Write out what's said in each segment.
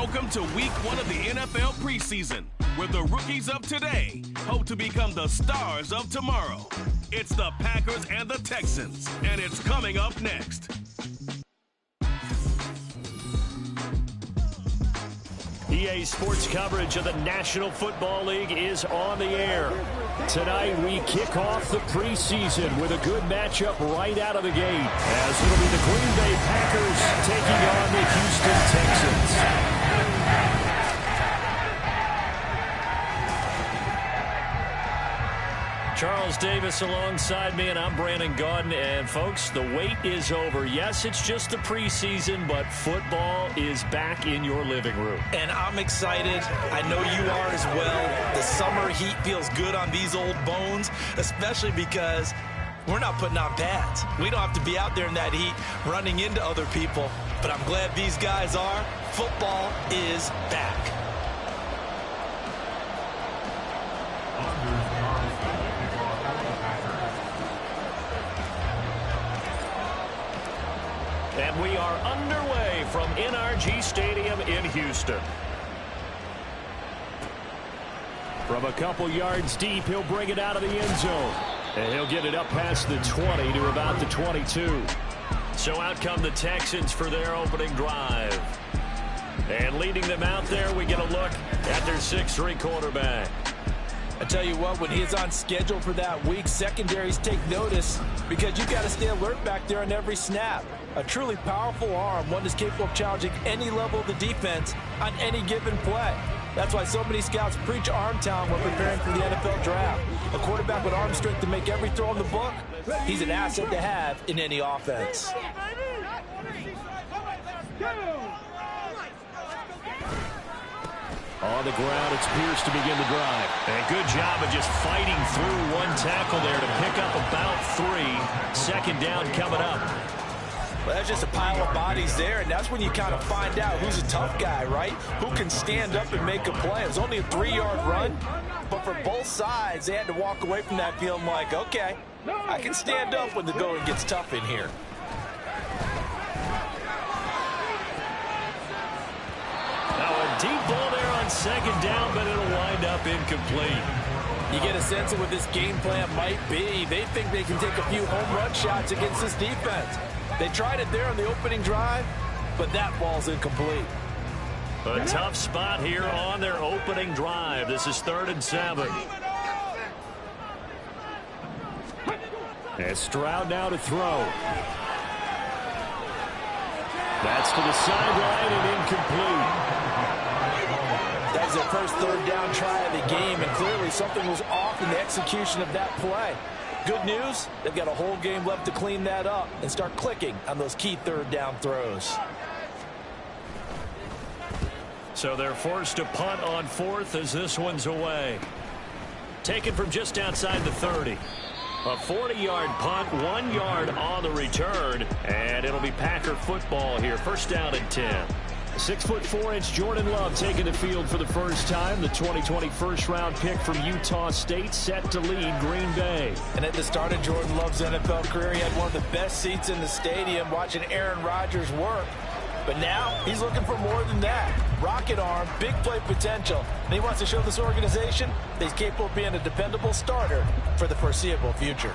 Welcome to week 1 of the NFL preseason, where the rookies of today hope to become the stars of tomorrow. It's the Packers and the Texans, and it's coming up next. EA Sports coverage of the National Football League is on the air. Tonight we kick off the preseason with a good matchup right out of the gate, as it'll be the Green Bay Packers taking on the Houston Texans. Charles Davis alongside me, and I'm Brandon Gaudin. And folks, the wait is over. Yes, it's just the preseason, but football is back in your living room. And I'm excited. I know you are as well. The summer heat feels good on these old bones, especially because we're not putting on pads. We don't have to be out there in that heat running into other people. But I'm glad these guys are. Football is back. And we are underway from NRG Stadium in Houston. From a couple yards deep, he'll bring it out of the end zone. And he'll get it up past the 20 to about the 22. So out come the Texans for their opening drive. And leading them out there, we get a look at their 6'3" quarterback. I tell you what, when he's on schedule for that week, secondaries take notice because you've got to stay alert back there on every snap. A truly powerful arm, one that's capable of challenging any level of the defense on any given play. That's why so many scouts preach arm talent when preparing for the NFL draft. A quarterback with arm strength to make every throw in the book, he's an asset to have in any offense. On the ground, it's Pierce to begin the drive. And good job of just fighting through one tackle there to pick up about 3. Second down coming up. Well, that's just a pile of bodies there, and that's when you kind of find out who's a tough guy, right? Who can stand up and make a play. It was only a 3-yard run, but for both sides, they had to walk away from that feeling like, okay, I can stand up when the going gets tough in here. Now a deep ball there on second down, but it'll wind up incomplete. You get a sense of what this game plan might be. They think they can take a few home run shots against this defense. They tried it there on the opening drive, but that ball's incomplete. A tough spot here on their opening drive. This is 3rd and 7. And Stroud now to throw. That's to the sideline and incomplete. That was their first 3rd down try of the game, and clearly something was off in the execution of that play. Good news, they've got a whole game left to clean that up and start clicking on those key 3rd down throws. So they're forced to punt on 4th as this one's away. Taken from just outside the 30. A 40-yard punt, 1 yard on the return, and it'll be Packer football here. First down and 10. 6'4" Jordan Love taking the field for the first time. The 2020 first-round pick from Utah State set to lead Green Bay. And at the start of Jordan Love's NFL career, he had one of the best seats in the stadium watching Aaron Rodgers work. But now he's looking for more than that. Rocket arm, big play potential. And he wants to show this organization that he's capable of being a dependable starter for the foreseeable future.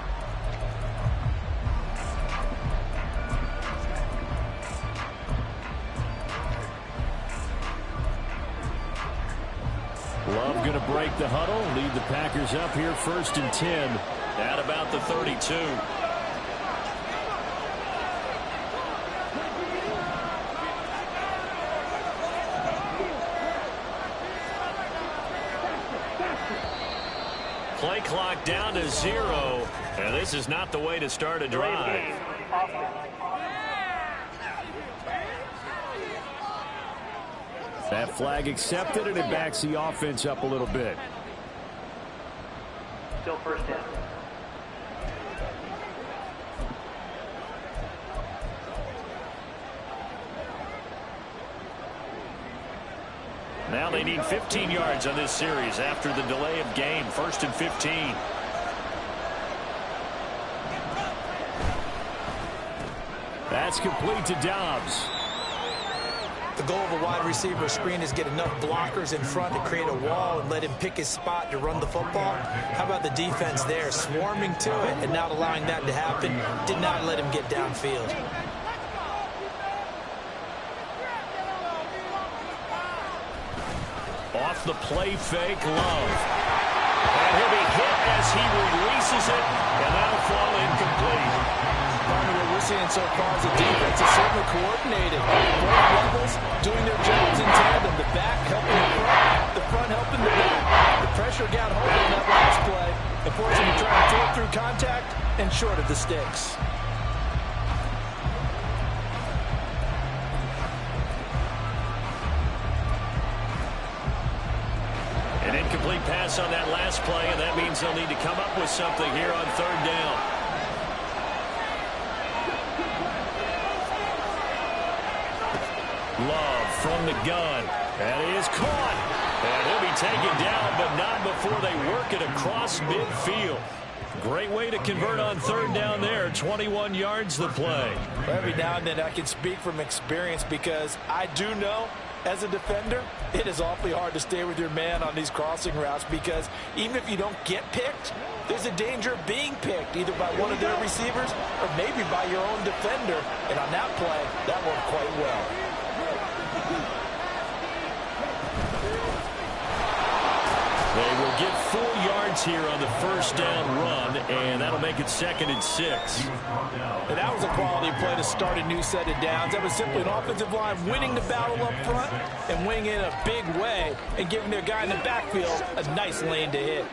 Love going to break the huddle, lead the Packers up here 1st and 10 at about the 32. Play clock down to 0, and this is not the way to start a drive. That flag accepted, and it backs the offense up a little bit. Still first down. Now they need 15 yards on this series after the delay of game. 1st and 15. That's complete to Dobbs. The goal of a wide receiver screen is get enough blockers in front to create a wall and let him pick his spot to run the football. How about the defense there, swarming to it and not allowing that to happen? Did not let him get downfield. Off the play fake, Love. And he'll be hit as he releases it, and that'll fall incomplete. What we're seeing so far is the defense is certainly coordinated. Both levels doing their jobs in tandem. The back helping the front helping the back. The pressure got hold of that last play and forced him to try and throw through contact and short of the sticks. An incomplete pass on that last play, and that means they'll need to come up with something here on third down. Love from the gun, and he is caught. And he'll be taken down, but not before they work it across midfield. Great way to convert on third down there. 21 yards the play. Every now and then I can speak from experience because I do know as a defender, it is awfully hard to stay with your man on these crossing routes because even if you don't get picked, there's a danger of being picked either by one of their receivers or maybe by your own defender. And on that play, that worked quite well. They will get 4 yards here on the first down run, and that'll make it 2nd and 6. And that was a quality play to start a new set of downs. That was simply an offensive line winning the battle up front and winning in a big way and giving their guy in the backfield a nice lane to hit.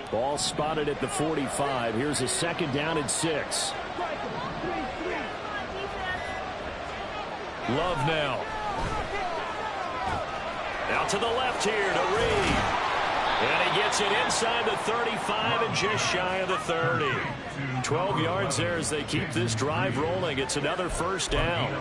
Ball spotted at the 45. Here's a 2nd down and 6. Love now. Out to the left here to Reed. And he gets it inside the 35 and just shy of the 30. 12 yards there as they keep this drive rolling. It's another first down.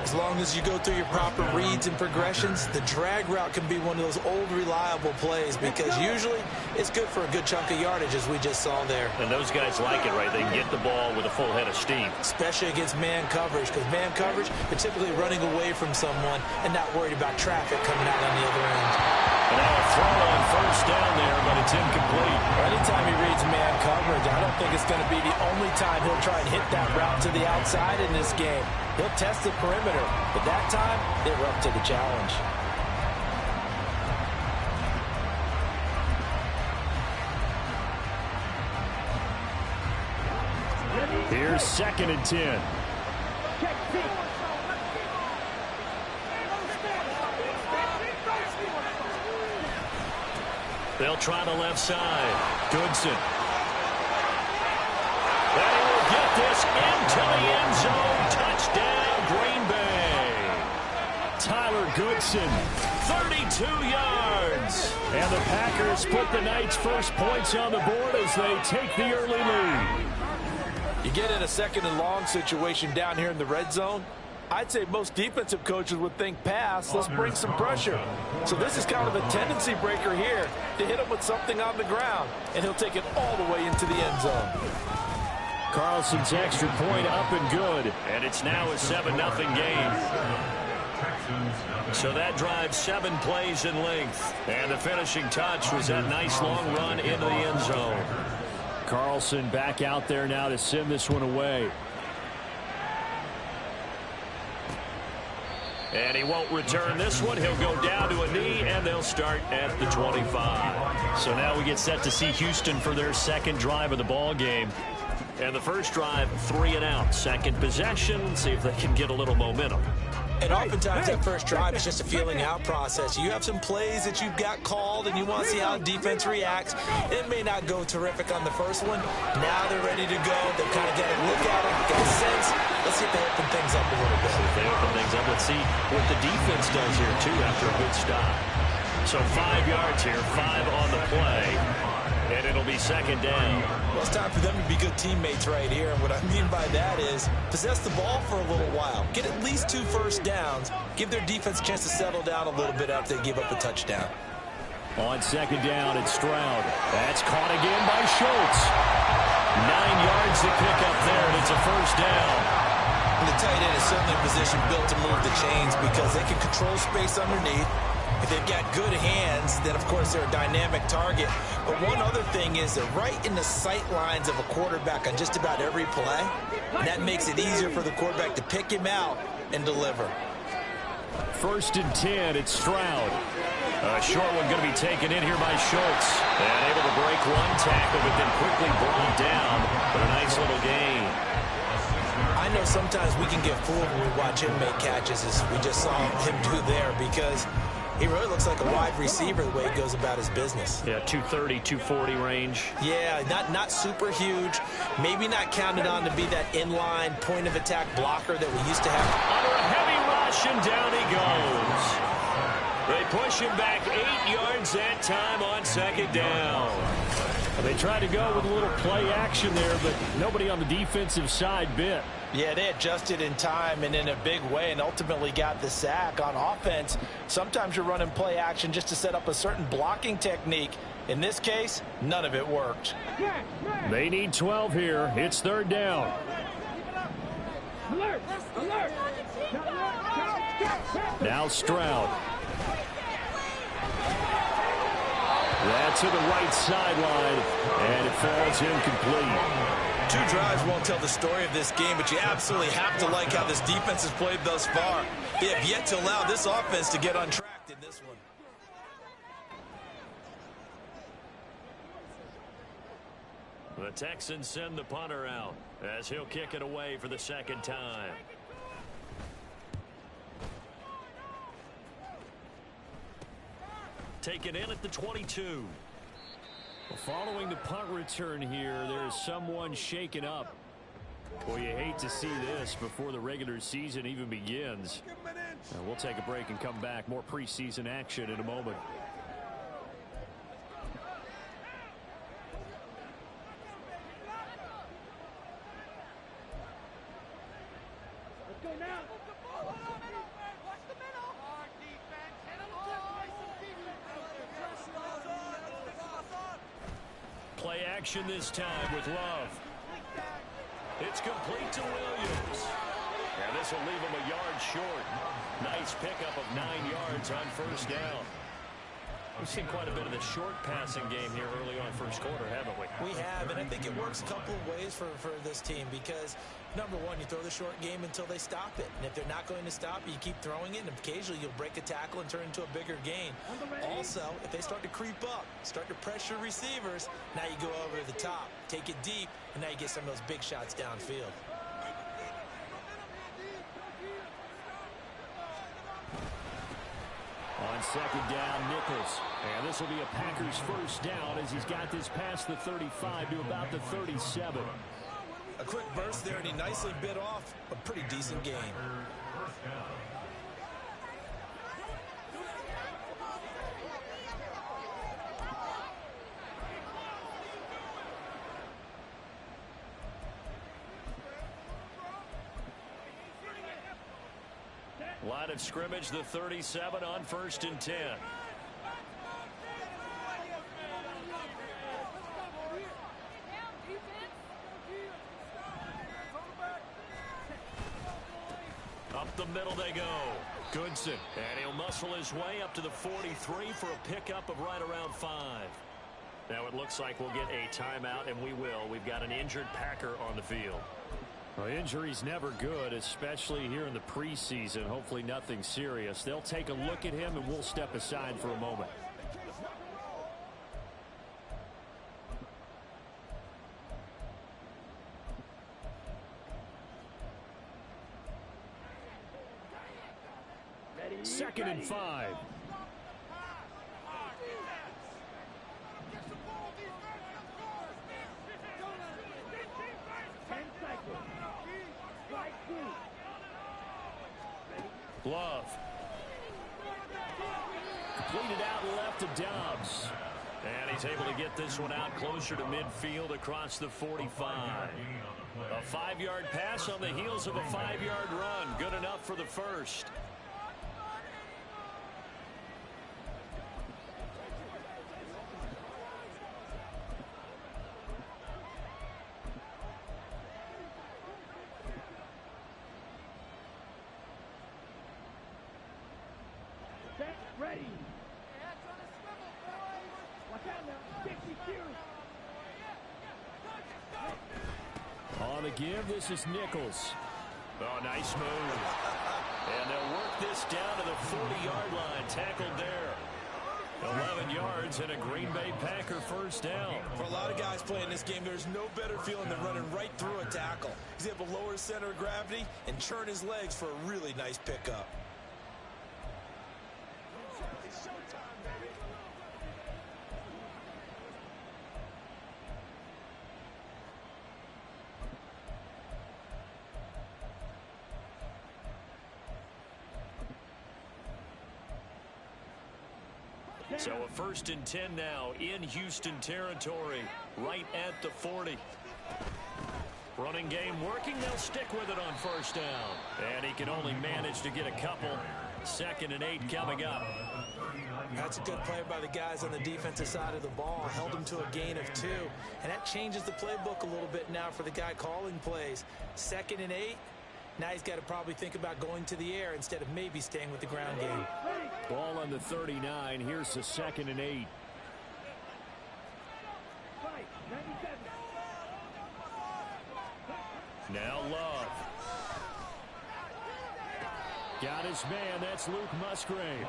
As long as you go through your proper reads and progressions, the drag route can be one of those old reliable plays because usually it's good for a good chunk of yardage as we just saw there. And those guys like it, right? They can get the ball with a full head of steam. Especially against man coverage because man coverage, they're typically running away from someone and not worried about traffic coming out on the other end. And now a throw on first down there, but it's incomplete. Anytime he reads man coverage, I don't think it's going to be the only time he'll try and hit that route to the outside in this game. He'll test the perimeter, but that time, they were up to the challenge. Here's 2nd and 10. They'll try the left side. Goodson. And he will get this into the end zone. Touchdown, Green Bay. Tyler Goodson, 32 yards. And the Packers put the Knights' first points on the board as they take the early lead. You get in a 2nd and long situation down here in the red zone, I'd say most defensive coaches would think pass, let's bring some pressure. So this is kind of a tendency breaker here to hit him with something on the ground, and he'll take it all the way into the end zone. Carlson's extra point up and good, and it's now a 7-0 game. So that drives 7 plays in length, and the finishing touch was that nice long run into the end zone. Carlson back out there now to send this one away. And he won't return this one. He'll go down to a knee, and they'll start at the 25. So now we get set to see Houston for their 2nd drive of the ball game. And the first drive, 3 and out. 2nd possession, see if they can get a little momentum. And oftentimes that first drive is just a feeling out process. You have some plays that you've got called and you want to see how defense reacts. It may not go terrific on the first one. Now they're ready to go. They've kind of got to look at it, get a sense. Let's see if they open things up a little bit. If they open things up, let's see what the defense does here, too, after a good stop. So 5 yards here, 5 on the play. And it'll be second down. Well, it's time for them to be good teammates right here. And what I mean by that is possess the ball for a little while. Get at least 2 first downs. Give their defense a chance to settle down a little bit after they give up a touchdown. On second down, it's Stroud. That's caught again by Schultz. 9 yards to pick up there, and it's a first down. And the tight end is certainly a position built to move the chains because they can control space underneath. If they've got good hands, then, of course, they're a dynamic target. But one other thing is they're right in the sight lines of a quarterback on just about every play. And that makes it easier for the quarterback to pick him out and deliver. First and 10, it's Stroud. A short one going to be taken in here by Schultz. And able to break one tackle, but then quickly brought down. But a nice little gain. I know sometimes we can get fooled when we watch him make catches, as we just saw him do there, because he really looks like a wide receiver the way he goes about his business. Yeah, 230, 240 range. Yeah, not super huge. Maybe not counted on to be that inline point-of-attack blocker that we used to have. Under a heavy rush, and down he goes. They push him back 8 yards that time on second down. They tried to go with a little play action there, but nobody on the defensive side bit. Yeah, they adjusted in time and in a big way and ultimately got the sack. On offense, sometimes you're running play action just to set up a certain blocking technique. In this case, none of it worked. They need 12 here. It's third down. Now Stroud. That's to the right sideline, and it falls incomplete. 2 drives won't tell the story of this game, but you absolutely have to like how this defense has played thus far. They have yet to allow this offense to get untracked in this one. The Texans send the punter out as he'll kick it away for the second time. Taken in at the 22. Following the punt return here, there's someone shaken up. Well, you hate to see this before the regular season even begins. We'll take a break and come back. More preseason action in a moment. Let's go now. Play action this time with Love. It's complete to Williams. And this will leave him a yard short. Nice pickup of 9 yards on first down. We've seen quite a bit of the short passing game here early on first quarter, haven't we? We have, and I think it works a couple of ways for this team because, number one, you throw the short game until they stop it. And if they're not going to stop it, you keep throwing it, and occasionally you'll break a tackle and turn into a bigger gain. Also, if they start to creep up, start to pressure receivers, now you go over the top, take it deep, and now you get some of those big shots downfield. On second down, Nichols. And this will be a Packers first down as he's got this past the 35 to about the 37. A quick burst there, and he nicely bit off a pretty decent gain. Line of scrimmage, the 37 on first and 10. Up the middle they go. Goodson. And he'll muscle his way up to the 43 for a pickup of right around 5. Now it looks like we'll get a timeout, and we will. We've got an injured Packer on the field. Well, injury's never good, especially here in the preseason. Hopefully nothing serious. They'll take a look at him, and we'll step aside for a moment. Second and 5. Love. Completed out left to Dobbs. And he's able to get this one out closer to midfield across the 45. A 5-yard pass on the heels of a 5-yard run. Good enough for the first. Ready. Watch out now. 60 series. On the give, this is Nichols. Oh, nice move. And they'll work this down to the 40-yard line. Tackled there. 11 yards and a Green Bay Packer first down. For a lot of guys playing this game, there's no better feeling than running right through a tackle. He's able to lower his center of gravity and churn his legs for a really nice pickup. So a 1st and 10 now in Houston territory, right at the 40. Running game working. They'll stick with it on first down. And he can only manage to get a couple. 2nd and 8 coming up. That's a good play by the guys on the defensive side of the ball. Held them to a gain of 2. And that changes the playbook a little bit now for the guy calling plays. 2nd and 8. Now he's got to probably think about going to the air instead of maybe staying with the ground game. Ball on the 39. Here's the 2nd and 8. Now Love. Got his man. That's Luke Musgrave.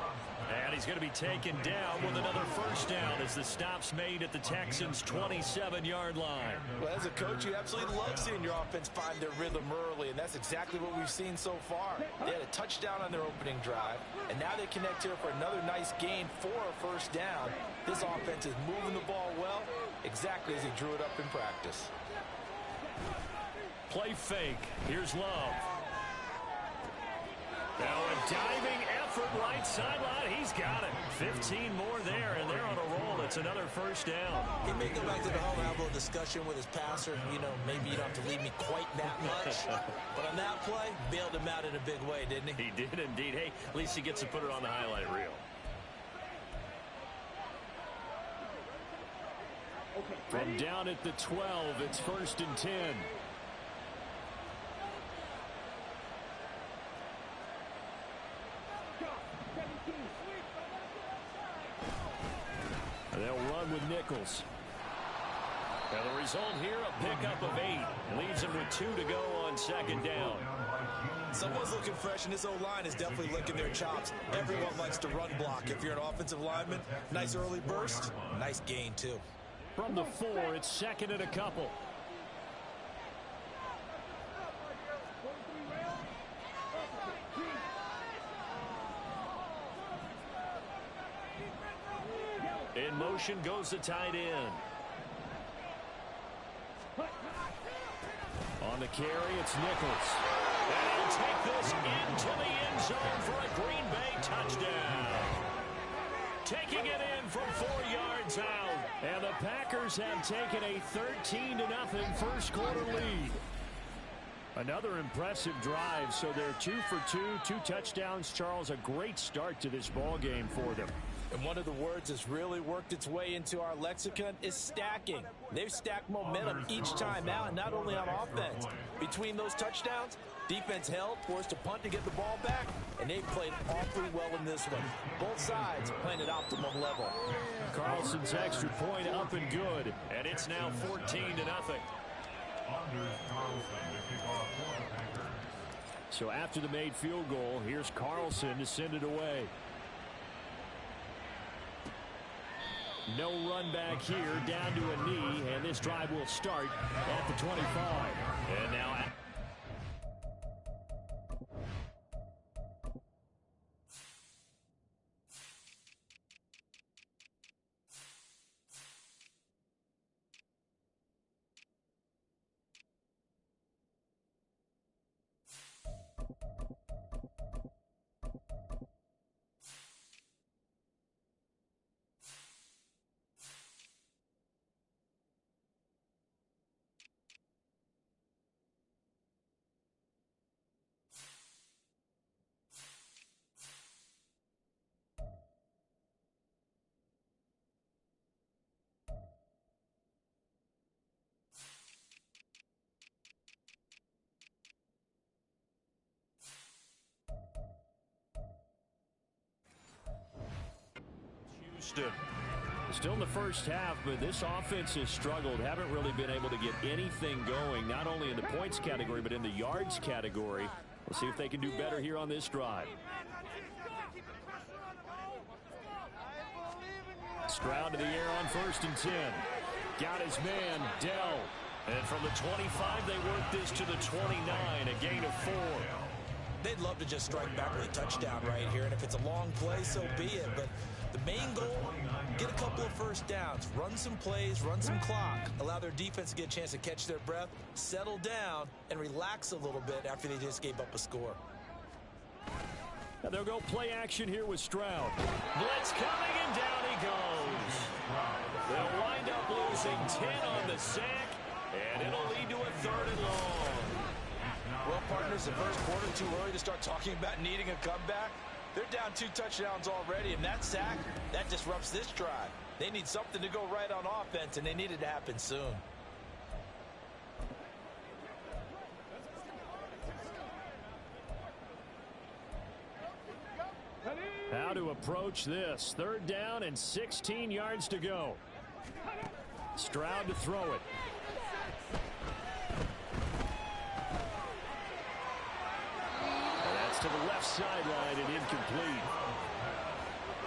And he's going to be taken down with another first down as the stop's made at the Texans' 27-yard line. Well, as a coach, you absolutely love seeing your offense find their rhythm early, and that's exactly what we've seen so far. They had a touchdown on their opening drive, and now they connect here for another nice gain for a first down. This offense is moving the ball well, exactly as he drew it up in practice. Play fake. Here's Love. Now a diving effort right sideline. He's got it. 15 more there, and they're on a roll. It's another first down. He may go back to the home and have a little discussion with his passer. You know, maybe you don't have to leave me quite that much. But on that play, bailed him out in a big way, didn't he? He did indeed. Hey, at least he gets to put it on the highlight reel. From down at the 12, it's 1st and 10. They'll run with Nichols. And the result here, a pickup of 8. Leaves him with 2 to go on 2nd down. Someone's looking fresh, and this O-line is definitely licking their chops. Everyone likes to run block. If you're an offensive lineman, nice early burst, nice gain, too. From the 4, it's 2nd and a couple. In motion goes the tight end. On the carry, it's Nichols. And he'll take this into the end zone for a Green Bay touchdown. Taking it in from 4 yards out. And the Packers have taken a 13-0 first quarter lead. Another impressive drive, so they're 2 for 2, 2 touchdowns. Charles, a great start to this ball game for them. And one of the words that's really worked its way into our lexicon is stacking. They've stacked momentum each time out, and not only on offense. Between those touchdowns, defense held, forced a punt to get the ball back, and they played awfully well in this one. Both sides playing at optimum level. Carlson's extra point up and good, and it's now 14-0. So after the made field goal, here's Carlson to send it away. No run back here, down to a knee, and this drive will start at the 25. And now Houston. Still in the first half, but this offense has struggled. Haven't really been able to get anything going, not only in the points category, but in the yards category. We'll see if they can do better here on this drive. Stroud to the air on 1st and 10. Got his man, Dell. And from the 25, they work this to the 29, a gain of 4. They'd love to just strike back with a touchdown right here, and if it's a long play, so be it. But the main goal, get a couple of first downs, run some plays, run some clock, allow their defense to get a chance to catch their breath, settle down, and relax a little bit after they just gave up a score. And they'll go play action here with Stroud. Blitz coming, and down he goes. They'll wind up losing 10 on the sack, and it'll lead to a 3rd and long. Well, partners, the first quarter too early to start talking about needing a comeback. They're down 2 touchdowns already, and that sack, that disrupts this drive. They need something to go right on offense, and they need it to happen soon. How to approach this. 3rd down and 16 yards to go. Stroud to throw it. To the left sideline and incomplete.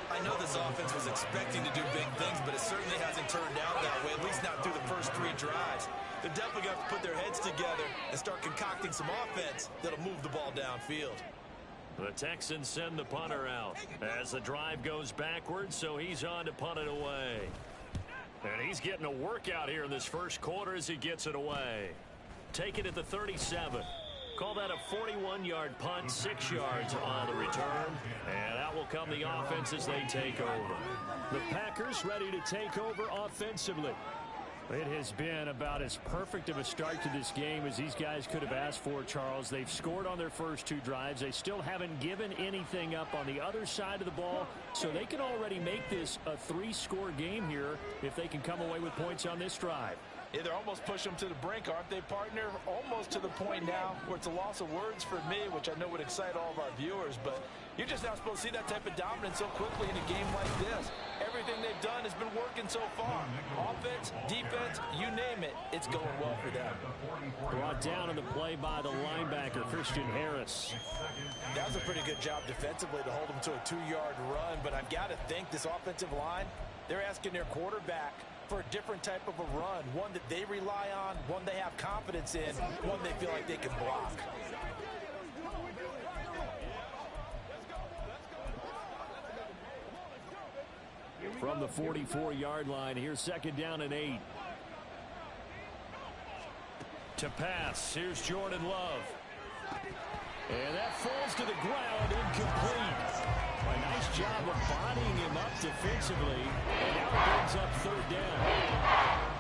I know this offense was expecting to do big things, but it certainly hasn't turned out that way, at least not through the first 3 drives. They're definitely going to have to put their heads together and start concocting some offense that'll move the ball downfield. The Texans send the punter out as the drive goes backwards, so he's on to punt it away. And he's getting a workout here in this first quarter as he gets it away. Take it at the 37. Call that a 41-yard punt, 6 yards on the return. And out will come the offense as they take over. The Packers ready to take over offensively. It has been about as perfect of a start to this game as these guys could have asked for, Charles. They've scored on their first 2 drives. They still haven't given anything up on the other side of the ball, so they can already make this a 3-score game here if they can come away with points on this drive. Yeah, they're almost pushing them to the brink, aren't they, partner? Almost to the point now where it's a loss of words for me, which I know would excite all of our viewers, but you're just not supposed to see that type of dominance so quickly in a game like this. Everything they've done has been working so far. Offense, defense, you name it, it's going well for them. Brought down on the play by the linebacker, Christian Harris. That was a pretty good job defensively to hold them to a 2-yard run, but I've got to think this offensive line, they're asking their quarterback for a different type of a run, one that they rely on, one they have confidence in, one they feel like they can block. From the 44-yard line, here's 2nd down and 8. To pass, here's Jordan Love. And that falls to the ground, incomplete. A nice job of bodying him up defensively, and now it brings up 3rd down.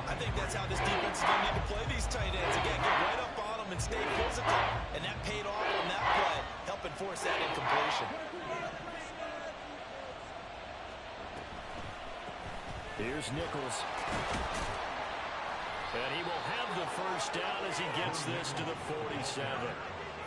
I think that's how this defense is going to need to play these tight ends. Again, get right up on them and stay physical, and that paid off on that play, helping force that incompletion. Here's Nichols. And he will have the 1st down as he gets this to the 47.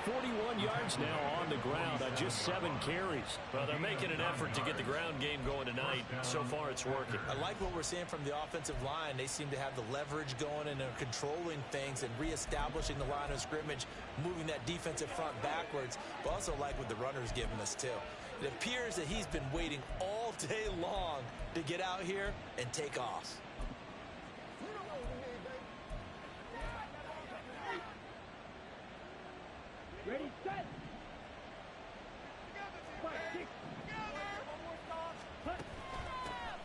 41 yards now on the ground on just 7 carries. Well, they're making an effort to get the ground game going tonight. So far, it's working. I like what we're seeing from the offensive line. They seem to have the leverage going and they're controlling things and reestablishing the line of scrimmage, moving that defensive front backwards. But also like what the runner's giving us, too. It appears that he's been waiting all day long to get out here and take off. Ready, set.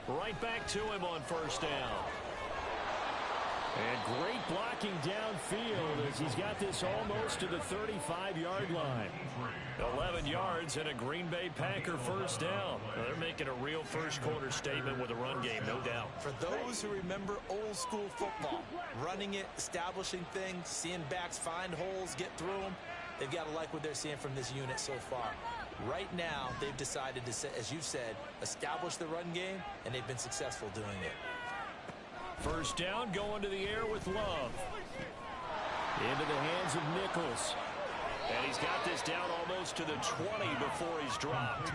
Right back to him on 1st down. And great blocking downfield as he's got this almost to the 35-yard line. 11 yards and a Green Bay Packer 1st down. Well, they're making a real first-quarter statement with a run game, no doubt. For those who remember old-school football, running it, establishing things, seeing backs find holes, get through them, they've got to like what they're seeing from this unit so far. Right now, they've decided to, as you've said, establish the run game, and they've been successful doing it. 1st down, going to the air with Love. Into the hands of Nichols. And he's got this down almost to the 20 before he's dropped.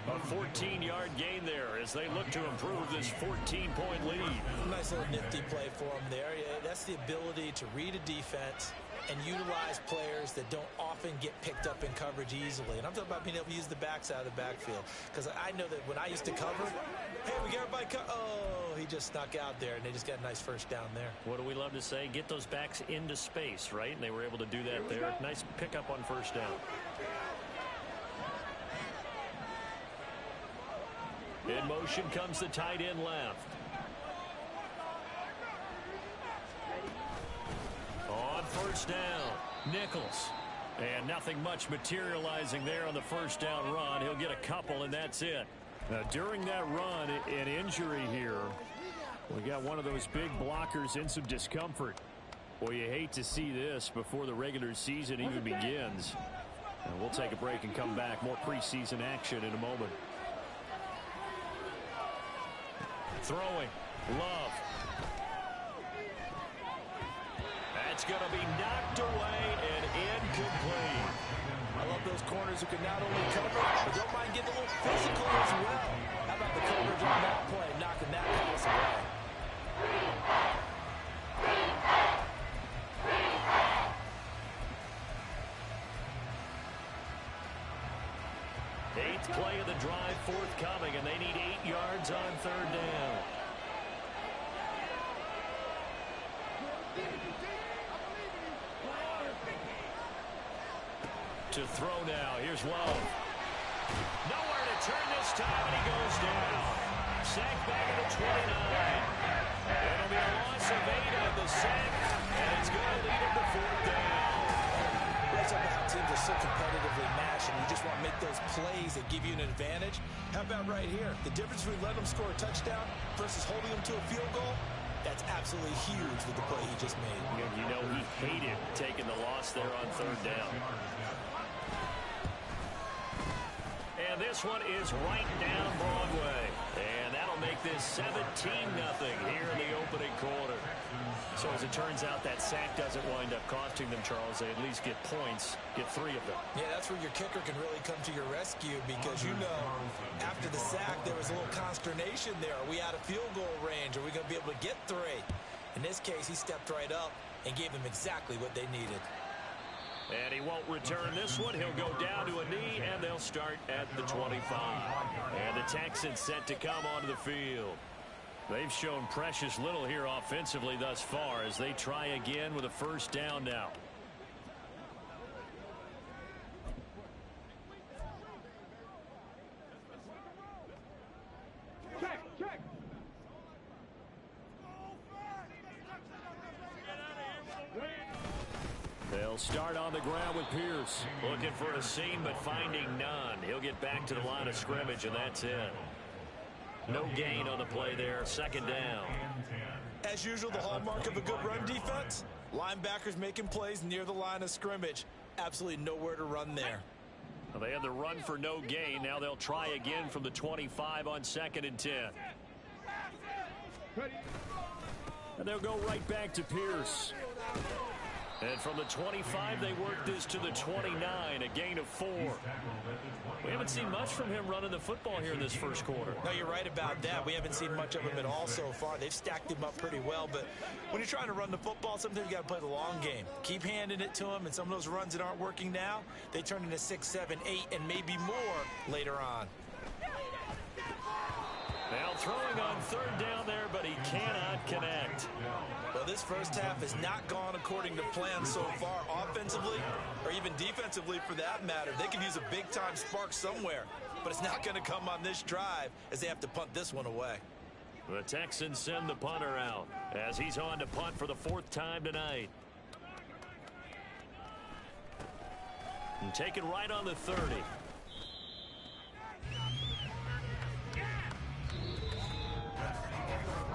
A 14-yard gain there as they look to improve this 14-point lead. Nice little nifty play for him there. Yeah, that's the ability to read a defense and utilize players that don't often get picked up in coverage easily. And I'm talking about being able to use the backside of the backfield. Because I know that when I used to cover, hey, we got everybody oh, he just snuck out there, and they just got a nice first down there. What do we love to say? Get those backs into space, right? And they were able to do that there. Nice pickup on first down. In motion comes the tight end left. On first down, Nichols. And nothing much materializing there on the first down run. He'll get a couple, and that's it. Now, during that run, an injury here. We got one of those big blockers in some discomfort. Well, you hate to see this before the regular season even begins. And we'll take a break and come back. More preseason action in a moment. Throwing. Love. That's going to be knocked away and incomplete. I love those corners who can not only cover, but don't mind getting a little physical as well. How about the coverage on that play, knocking that pass away? Eighth play of the drive forthcoming, and they need 8 yards on third down. To throw now. Here's Love. Nowhere to turn this time, and he goes down. Sack back at the 29. It'll be a loss of 8 on the sack, and it's going to lead him to fourth down. That's how teams are so competitively matched, and you just want to make those plays that give you an advantage. How about right here? The difference between letting them score a touchdown versus holding them to a field goal, that's absolutely huge with the play he just made. You know, he hated taking the loss there on third down. And this one is right down Broadway. And that'll make this 17-0 here in the opening quarter. So as it turns out, that sack doesn't wind up costing them, Charles. They at least get points, get 3 of them. Yeah, that's where your kicker can really come to your rescue because, you know, after the sack, there was a little consternation there. Are we out of field goal range? Are we going to be able to get 3? In this case, he stepped right up and gave them exactly what they needed. And he won't return this one. He'll go down to a knee, and they'll start at the 25. And the Texans set to come onto the field. They've shown precious little here offensively thus far as they try again with a first down now. Check. They'll start on the ground with Pierce. Looking for a seam, but finding none. He'll get back to the line of scrimmage, and that's it. No gain on the play there. Second down. As usual, the hallmark of a good run defense, linebackers making plays near the line of scrimmage. Absolutely nowhere to run there. Well, they had the run for no gain. Now they'll try again from the 25 on 2nd and 10. And they'll go right back to Pierce. And from the 25, they work this to the 29, a gain of 4. We haven't seen much from him running the football here in this first quarter. No, you're right about that. We haven't seen much of him at all so far. They've stacked him up pretty well, but when you're trying to run the football, sometimes you got to play the long game. Keep handing it to him, and some of those runs that aren't working now, they turn into 6, 7, 8, and maybe more later on. Now throwing on third down there, but he cannot connect. Well, this first half has not gone according to plan so far offensively or even defensively for that matter. They could use a big-time spark somewhere, but it's not going to come on this drive as they have to punt this one away. The Texans send the punter out as he's on to punt for the 4th time tonight. And taken right on the 30.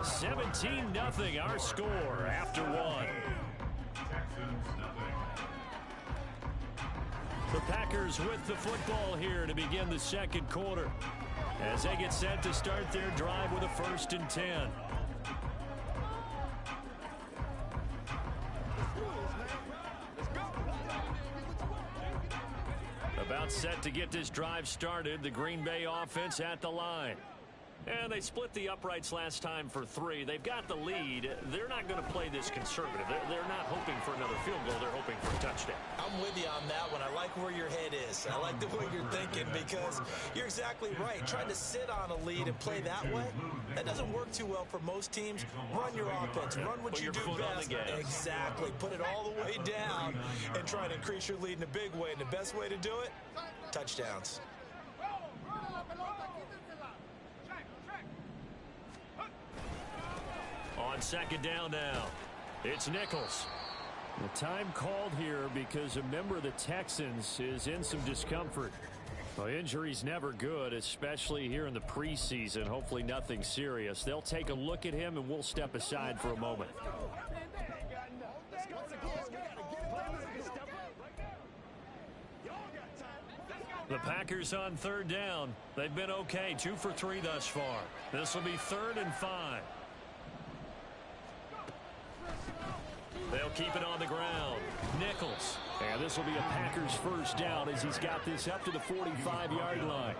$17-0 our score after 1. The Packers with the football here to begin the second quarter as they get set to start their drive with a 1st and 10. About set to get this drive started. The Green Bay offense at the line. And they split the uprights last time for 3. They've got the lead. They're not going to play this conservative. They're not hoping for another field goal. They're hoping for a touchdown. I'm with you on that one. I like where your head is. I like the way you're thinking because you're exactly right. Trying to sit on a lead and play that way, that doesn't work too well for most teams. Run your offense. Run what you do best. Exactly. Put it all the way down and try to increase your lead in a big way. And the best way to do it, touchdowns. On second down now, it's Nichols. The time called here because a member of the Texans is in some discomfort. Well, injury's never good, especially here in the preseason. Hopefully nothing serious. They'll take a look at him, and we'll step aside for a moment. The Packers on third down. They've been okay, 2 for 3 thus far. This will be 3rd and 5. They'll keep it on the ground. Nichols. And this will be a Packers first down as he's got this up to the 45-yard line.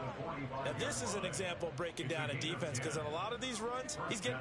Now, this is an example of breaking down a defense because on a lot of these runs, he's getting...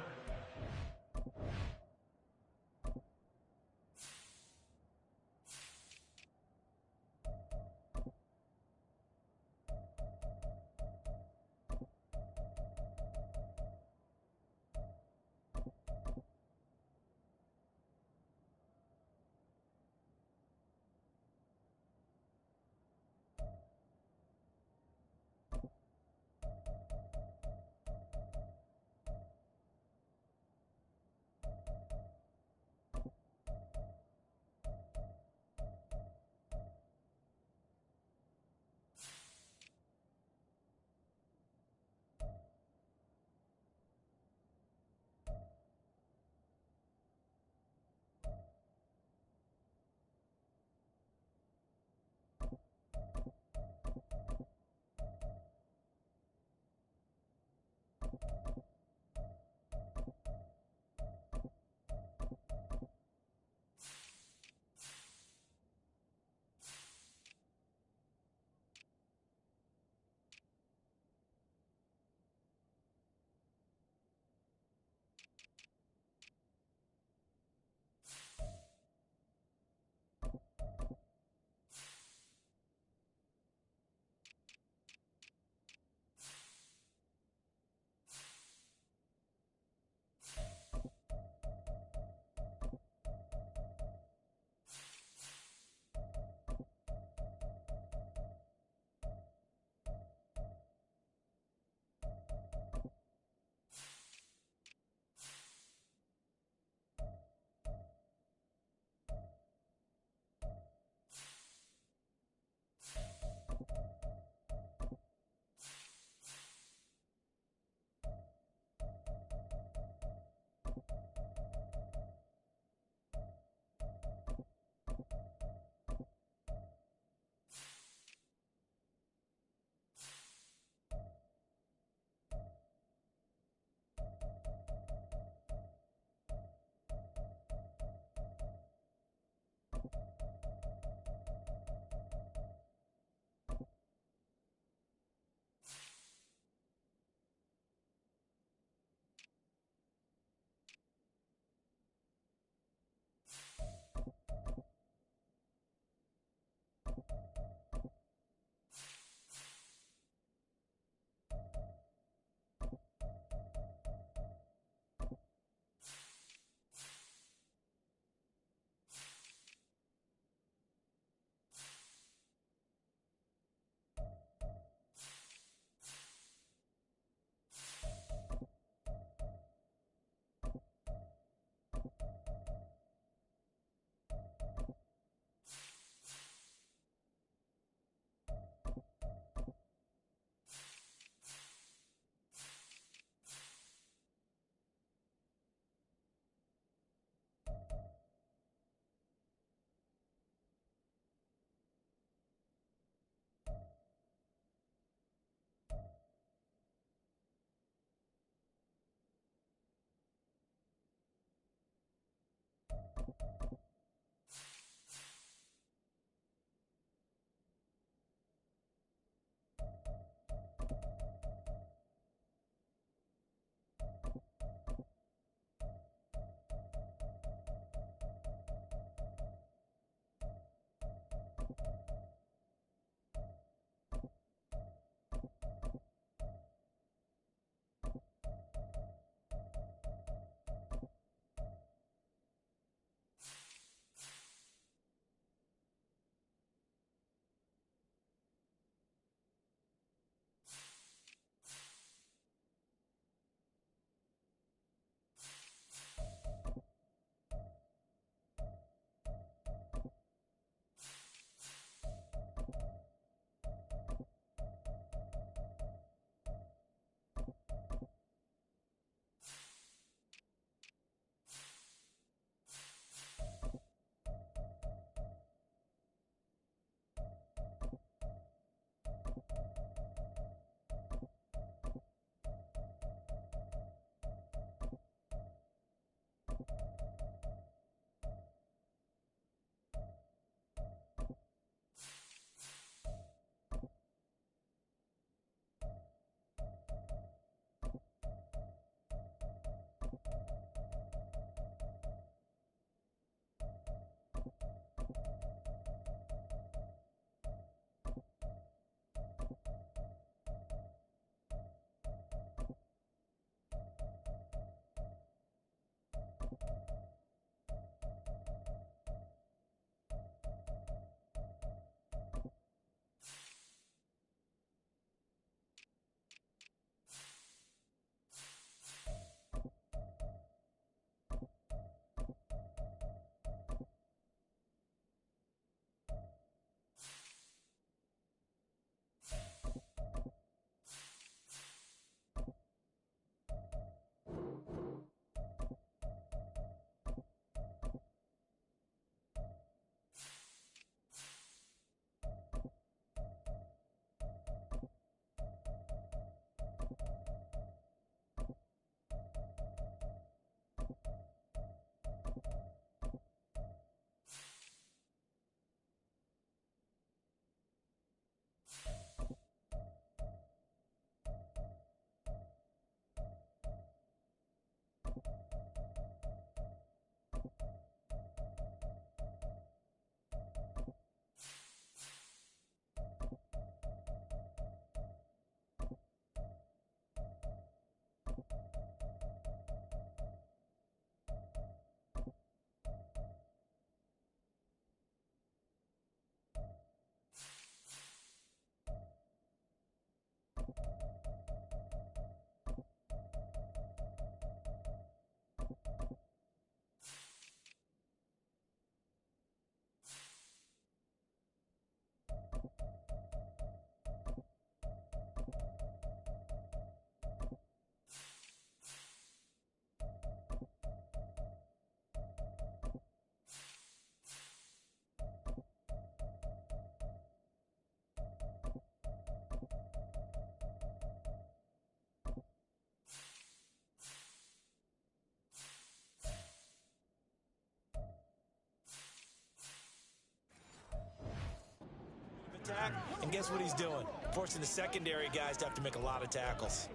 attack, and guess what he's doing? Forcing the secondary guys to have to make a lot of tackles.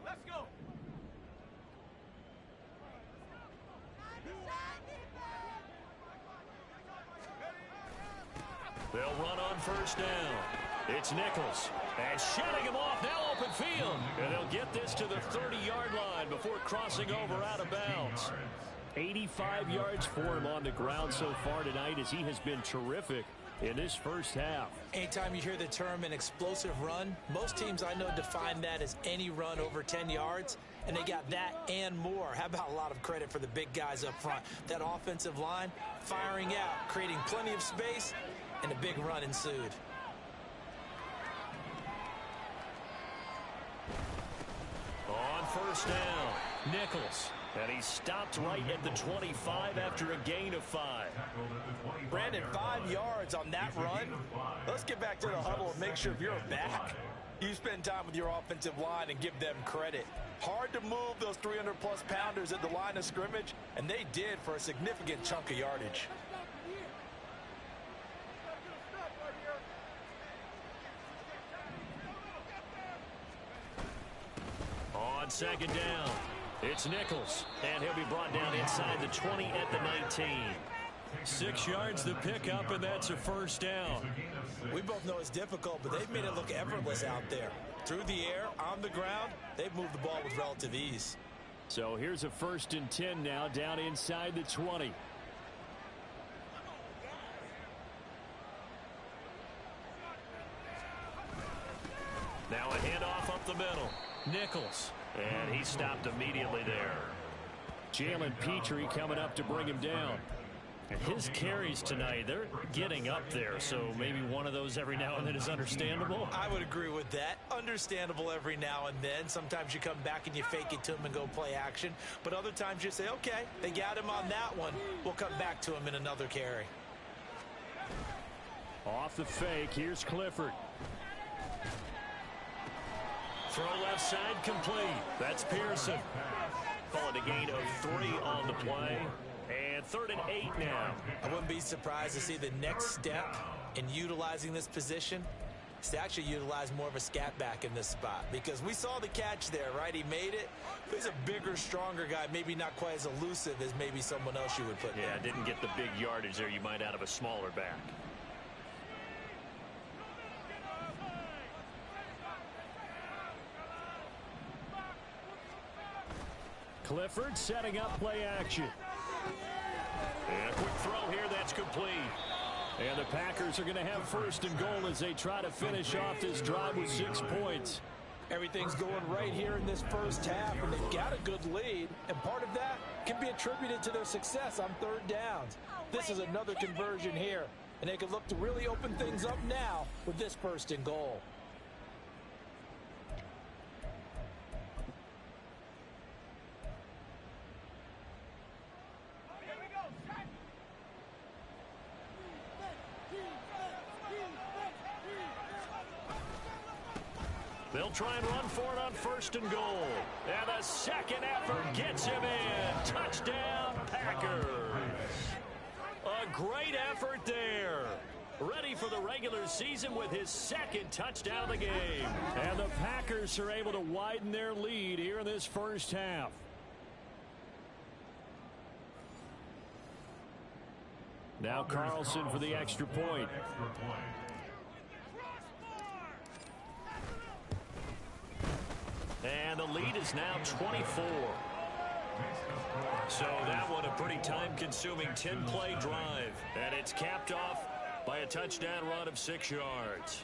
Let's go. They'll run on first down. It's Nichols. And shutting him off, now open field. And they'll get this to the 30-yard line before crossing over out of bounds. 85 yards for him on the ground so far tonight, as he has been terrific in this first half. Anytime you hear the term an explosive run, most teams I know define that as any run over 10 yards, and they got that and more. How about a lot of credit for the big guys up front? That offensive line firing out, creating plenty of space, and a big run ensued. On first down, Nichols. And he stopped right at the 25 after a gain of 5. Brandon, 5 yards on that run. Let's get back to the huddle and make sure if you're a back, you spend time with your offensive line and give them credit. Hard to move those 300-plus pounders at the line of scrimmage, and they did for a significant chunk of yardage. On second down, it's Nichols, and he'll be brought down inside the 20 at the 19. 6 yards the pickup, and that's a first down. We both know it's difficult, but they've made it look effortless out there. Through the air, on the ground, they've moved the ball with relative ease. So here's a 1st and 10 now, down inside the 20. Now a handoff up the middle. Nichols. And he stopped immediately there. Jalen Petrie coming up to bring him down. And his carries tonight, they're getting up there, so maybe one of those every now and then is understandable. I would agree with that. Understandable every now and then. Sometimes you come back and you fake it to him and go play action. But other times you say, okay, they got him on that one. We'll come back to him in another carry. Off the fake, here's Clifford. Throw left side complete. That's Pearson. Calling a gain of 3 on the play. And 3rd and 8 now. I wouldn't be surprised to see the next step in utilizing this position is to actually utilize more of a scat back in this spot. Because we saw the catch there, right? He made it. He's a bigger, stronger guy, maybe not quite as elusive as maybe someone else you would put there. Yeah, didn't get the big yardage there you might out of a smaller back. Clifford setting up play action. And a quick throw here, that's complete. And the Packers are going to have 1st and goal as they try to finish off this drive with 6 points. Everything's going right here in this first half, and they've got a good lead, and part of that can be attributed to their success on 3rd downs. This is another conversion here, and they can look to really open things up now with this 1st and goal. They'll try and run for it on 1st and goal. And the second effort gets him in. Touchdown, Packers. A great effort there. Ready for the regular season with his 2nd touchdown of the game. And the Packers are able to widen their lead here in this first half. Now Carlson for the extra point. And the lead is now 24. So that one a pretty time-consuming 10-play drive. And it's capped off by a touchdown run of 6 yards.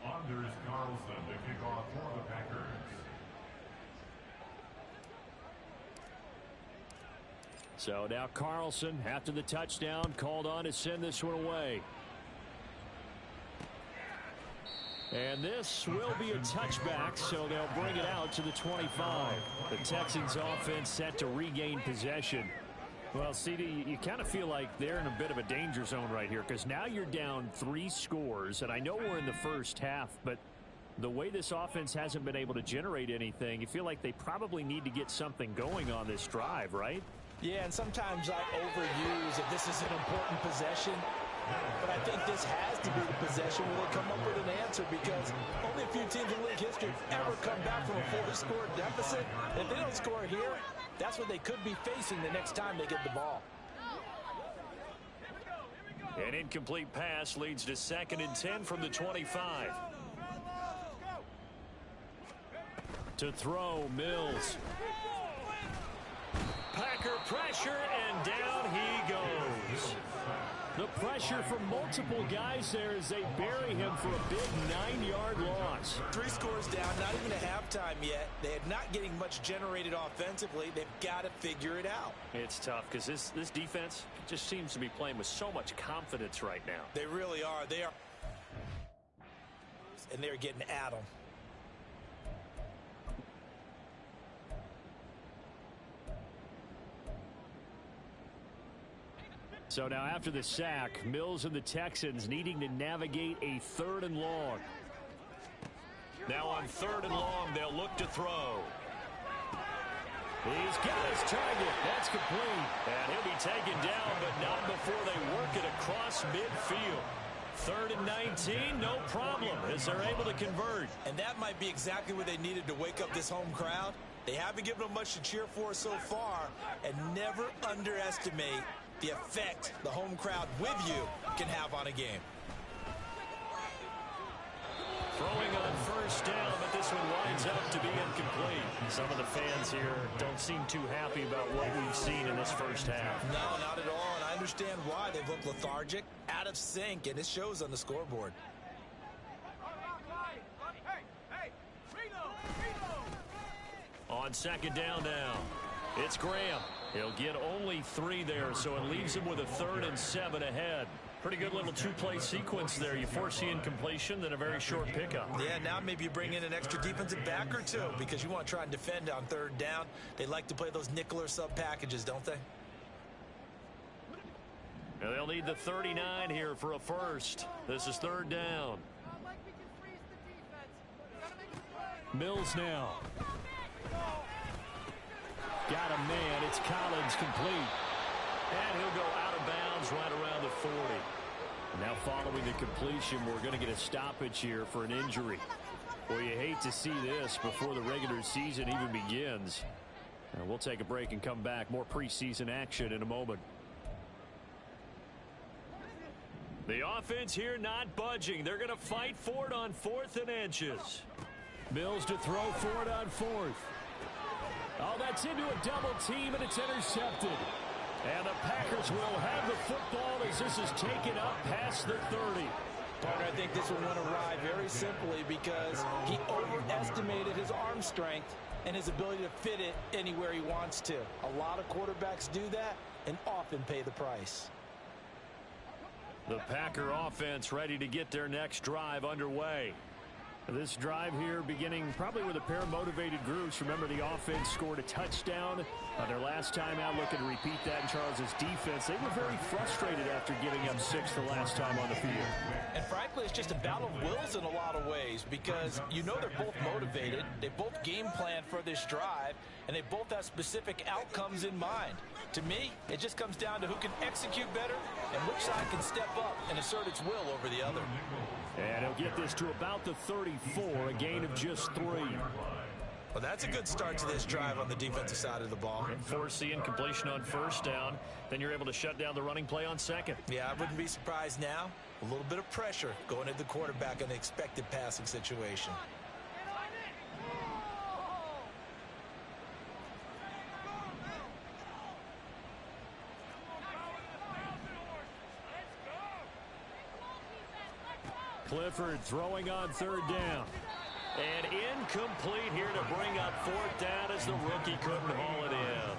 Anders Carlson to kick off for the Packers. So now Carlson, after the touchdown, called on to send this one away. And this will be a touchback, so they'll bring it out to the 25. The Texans offense set to regain possession. Well, CD, you kind of feel like they're in a bit of a danger zone right here, because now you're down 3 scores, and I know we're in the first half, but the way this offense hasn't been able to generate anything, you feel like they probably need to get something going on this drive, right? Yeah, and sometimes I overuse if this is an important possession. But I think this has to be the possession where they come up with an answer, because only a few teams in league history have ever come back from a 40-score deficit. If they don't score here, that's what they could be facing the next time they get the ball. An incomplete pass leads to 2nd and 10 from the 25. To throw, Mills. Packer pressure, and down he goes. The pressure from multiple guys there as they bury him for a big 9-yard loss. 3 scores down, not even a halftime yet. They're not getting much generated offensively. They've got to figure it out. It's tough because this defense just seems to be playing with so much confidence right now. They really are. They are. And they're getting at them. So now after the sack, Mills and the Texans needing to navigate a 3rd and long. Now on 3rd and long, they'll look to throw. He's got his target. That's complete. And he'll be taken down, but not before they work it across midfield. 3rd and 19, no problem, as they're able to convert. And that might be exactly what they needed to wake up this home crowd. They haven't given them much to cheer for so far, and never underestimate the effect the home crowd with you can have on a game. Throwing on 1st down, but this one winds up to be incomplete. Some of the fans here don't seem too happy about what we've seen in this first half. No, not at all, and I understand why. They've looked lethargic, out of sync, and it shows on the scoreboard. On 2nd down now, it's Graham. He'll get only 3 there, so it leaves him with a 3rd and 7 ahead. Pretty good little 2-play sequence there. You force the incompletion, then a very short pickup. Yeah, now maybe you bring in an extra defensive back or 2 because you want to try and defend on 3rd down. They like to play those nickel or sub packages, don't they? Now they'll need the 39 here for a first. This is 3rd down. Mills now. Got a man. It's Collins, complete. And he'll go out of bounds right around the 40. Now following the completion, we're going to get a stoppage here for an injury. Well, you hate to see this before the regular season even begins. We'll take a break and come back. More preseason action in a moment. The offense here not budging. They're going to fight for it on 4th and inches. Mills to throw for it on 4th. Oh, that's into a double team, and it's intercepted. And the Packers will have the football as this is taken up past the 30. Partner, I think this one went awry very simply because he overestimated his arm strength and his ability to fit it anywhere he wants to. A lot of quarterbacks do that and often pay the price. The Packer offense ready to get their next drive underway. This drive here beginning probably with a pair of motivated groups. Remember, the offense scored a touchdown their last time out. Looking to repeat that in Charles's defense. They were very frustrated after giving up 6 the last time on the field. And frankly, it's just a battle of wills in a lot of ways because you know they're both motivated. They both game plan for this drive, and they both have specific outcomes in mind. To me, it just comes down to who can execute better and which side can step up and assert its will over the other. And he'll get this to about the 34, a gain of just 3. Well, that's a good start to this drive on the defensive side of the ball. Force the incompletion on 1st down. Then you're able to shut down the running play on 2nd. Yeah, I wouldn't be surprised now. A little bit of pressure going at the quarterback in an expected passing situation. Clifford throwing on 3rd down. And incomplete here to bring up 4th down as the rookie couldn't haul it in.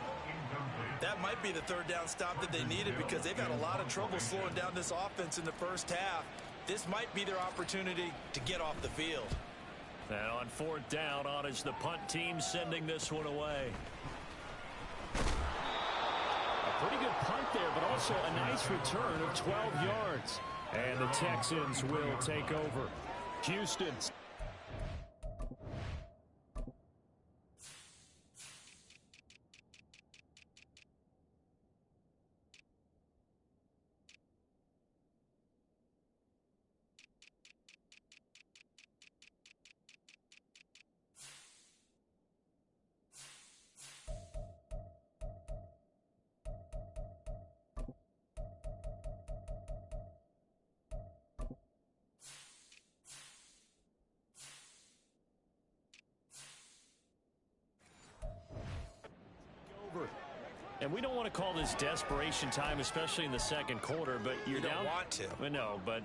That might be the 3rd down stop that they needed because they've had a lot of trouble slowing down this offense in the first half. This might be their opportunity to get off the field. And on 4th down, on is the punt team sending this one away. A pretty good punt there, but also a nice return of 12 yards. And the Texans will take over. Houston. And we don't want to call this desperation time, especially in the second quarter, but you're down. You don't want to. No, but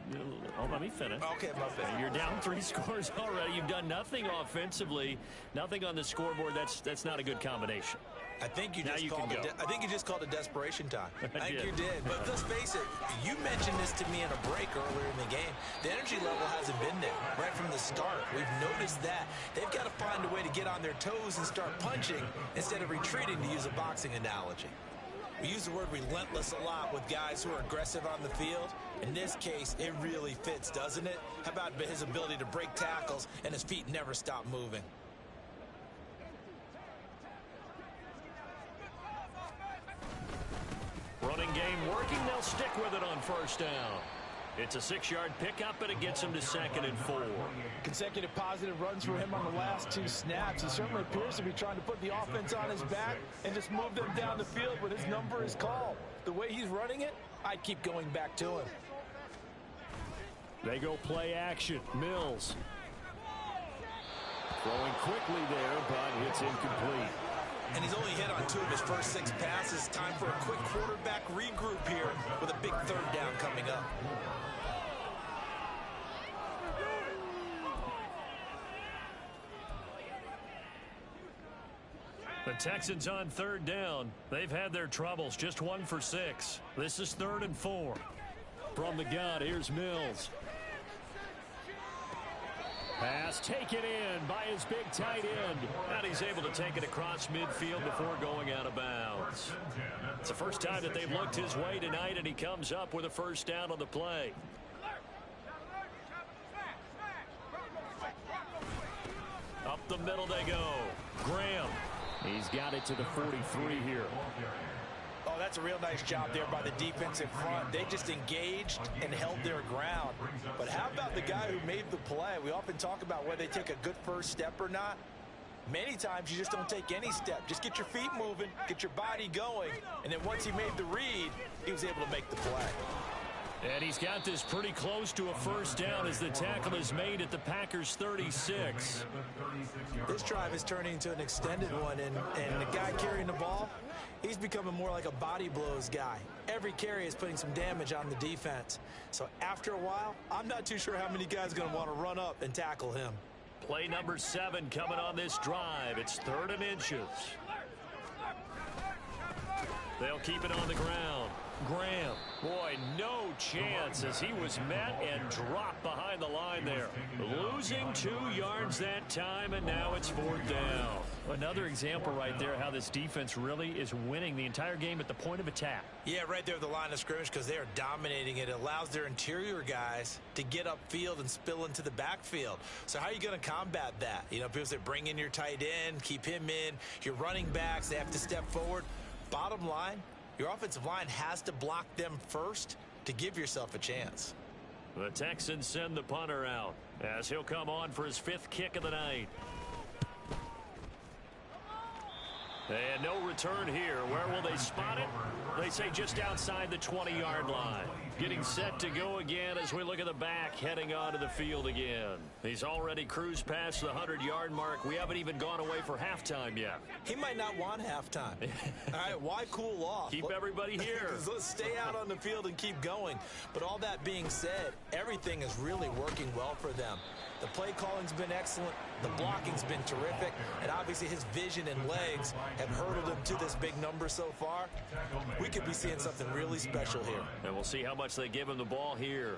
let me finish. Okay, my bad. You're down 3 scores already. You've done nothing offensively, nothing on the scoreboard. That's not a good combination. I think you Now just you called can it. go. I think you just called it desperation time. I think did. you did. But let's face it. You mentioned this to me in a break earlier in the game. The energy level hasn't been there right from the start. We've noticed that they've got to find a way to get on their toes and start punching instead of retreating, to use a boxing analogy. We use the word relentless a lot with guys who are aggressive on the field. In this case, it really fits, doesn't it? How about his ability to break tackles and his feet never stop moving? Running game working. They'll stick with it on first down. It's a 6-yard pickup, and it gets him to 2nd and 4. Consecutive positive runs for him on the last 2 snaps. He certainly appears to be trying to put the offense on his back and just move them down the field when his number is called. The way he's running it, I'd keep going back to him. They go play action. Mills. Throwing quickly there, but it's incomplete. And he's only hit on 2 of his first 6 passes. Time for a quick quarterback regroup here with a big 3rd down coming up. The Texans on 3rd down. They've had their troubles. Just 1 for 6. This is 3rd and 4. From the gun, here's Mills. Pass taken in by his big tight end. And he's able to take it across midfield before going out of bounds. It's the first time that they've looked his way tonight, and he comes up with a 1st down on the play. Up the middle they go. Graham. He's got it to the 43 here. Oh, that's a real nice job there by the defensive front. They just engaged and held their ground. But how about the guy who made the play? We often talk about whether they take a good first step or not. Many times you just don't take any step. Just get your feet moving, get your body going, and then once he made the read, he was able to make the play. And he's got this pretty close to a 1st down as the tackle is made at the Packers' 36. This drive is turning into an extended one, and the guy carrying the ball, he's becoming more like a body blows guy. Every carry is putting some damage on the defense. So after a while, I'm not too sure how many guys are going to want to run up and tackle him. Play number 7 coming on this drive. It's 3rd and inches. They'll keep it on the ground. Graham, boy, no chance as he was met and dropped behind the line there. Losing 2 yards that time, and now it's 4th down. Another example right there how this defense really is winning the entire game at the point of attack. Yeah, right there at the line of scrimmage, because they are dominating it. It allows their interior guys to get upfield and spill into the backfield. So how are you going to combat that? You know, people say bring in your tight end, keep him in. Your running backs, they have to step forward. Bottom line, your offensive line has to block them first to give yourself a chance. The Texans send the punter out as he'll come on for his 5th kick of the night. And no return here. Where will they spot it? They say just outside the 20-yard line. Getting set to go again as we look at the back, heading onto the field again. He's already cruised past the 100-yard mark. We haven't even gone away for halftime yet. He might not want halftime. All right, why cool off? Keep everybody here. Let's stay out on the field and keep going. But all that being said, everything is really working well for them. The play calling's been excellent. The blocking's been terrific. And obviously his vision and legs have hurdled him to this big number so far. We could be seeing something really special here. And we'll see how much they give him the ball here.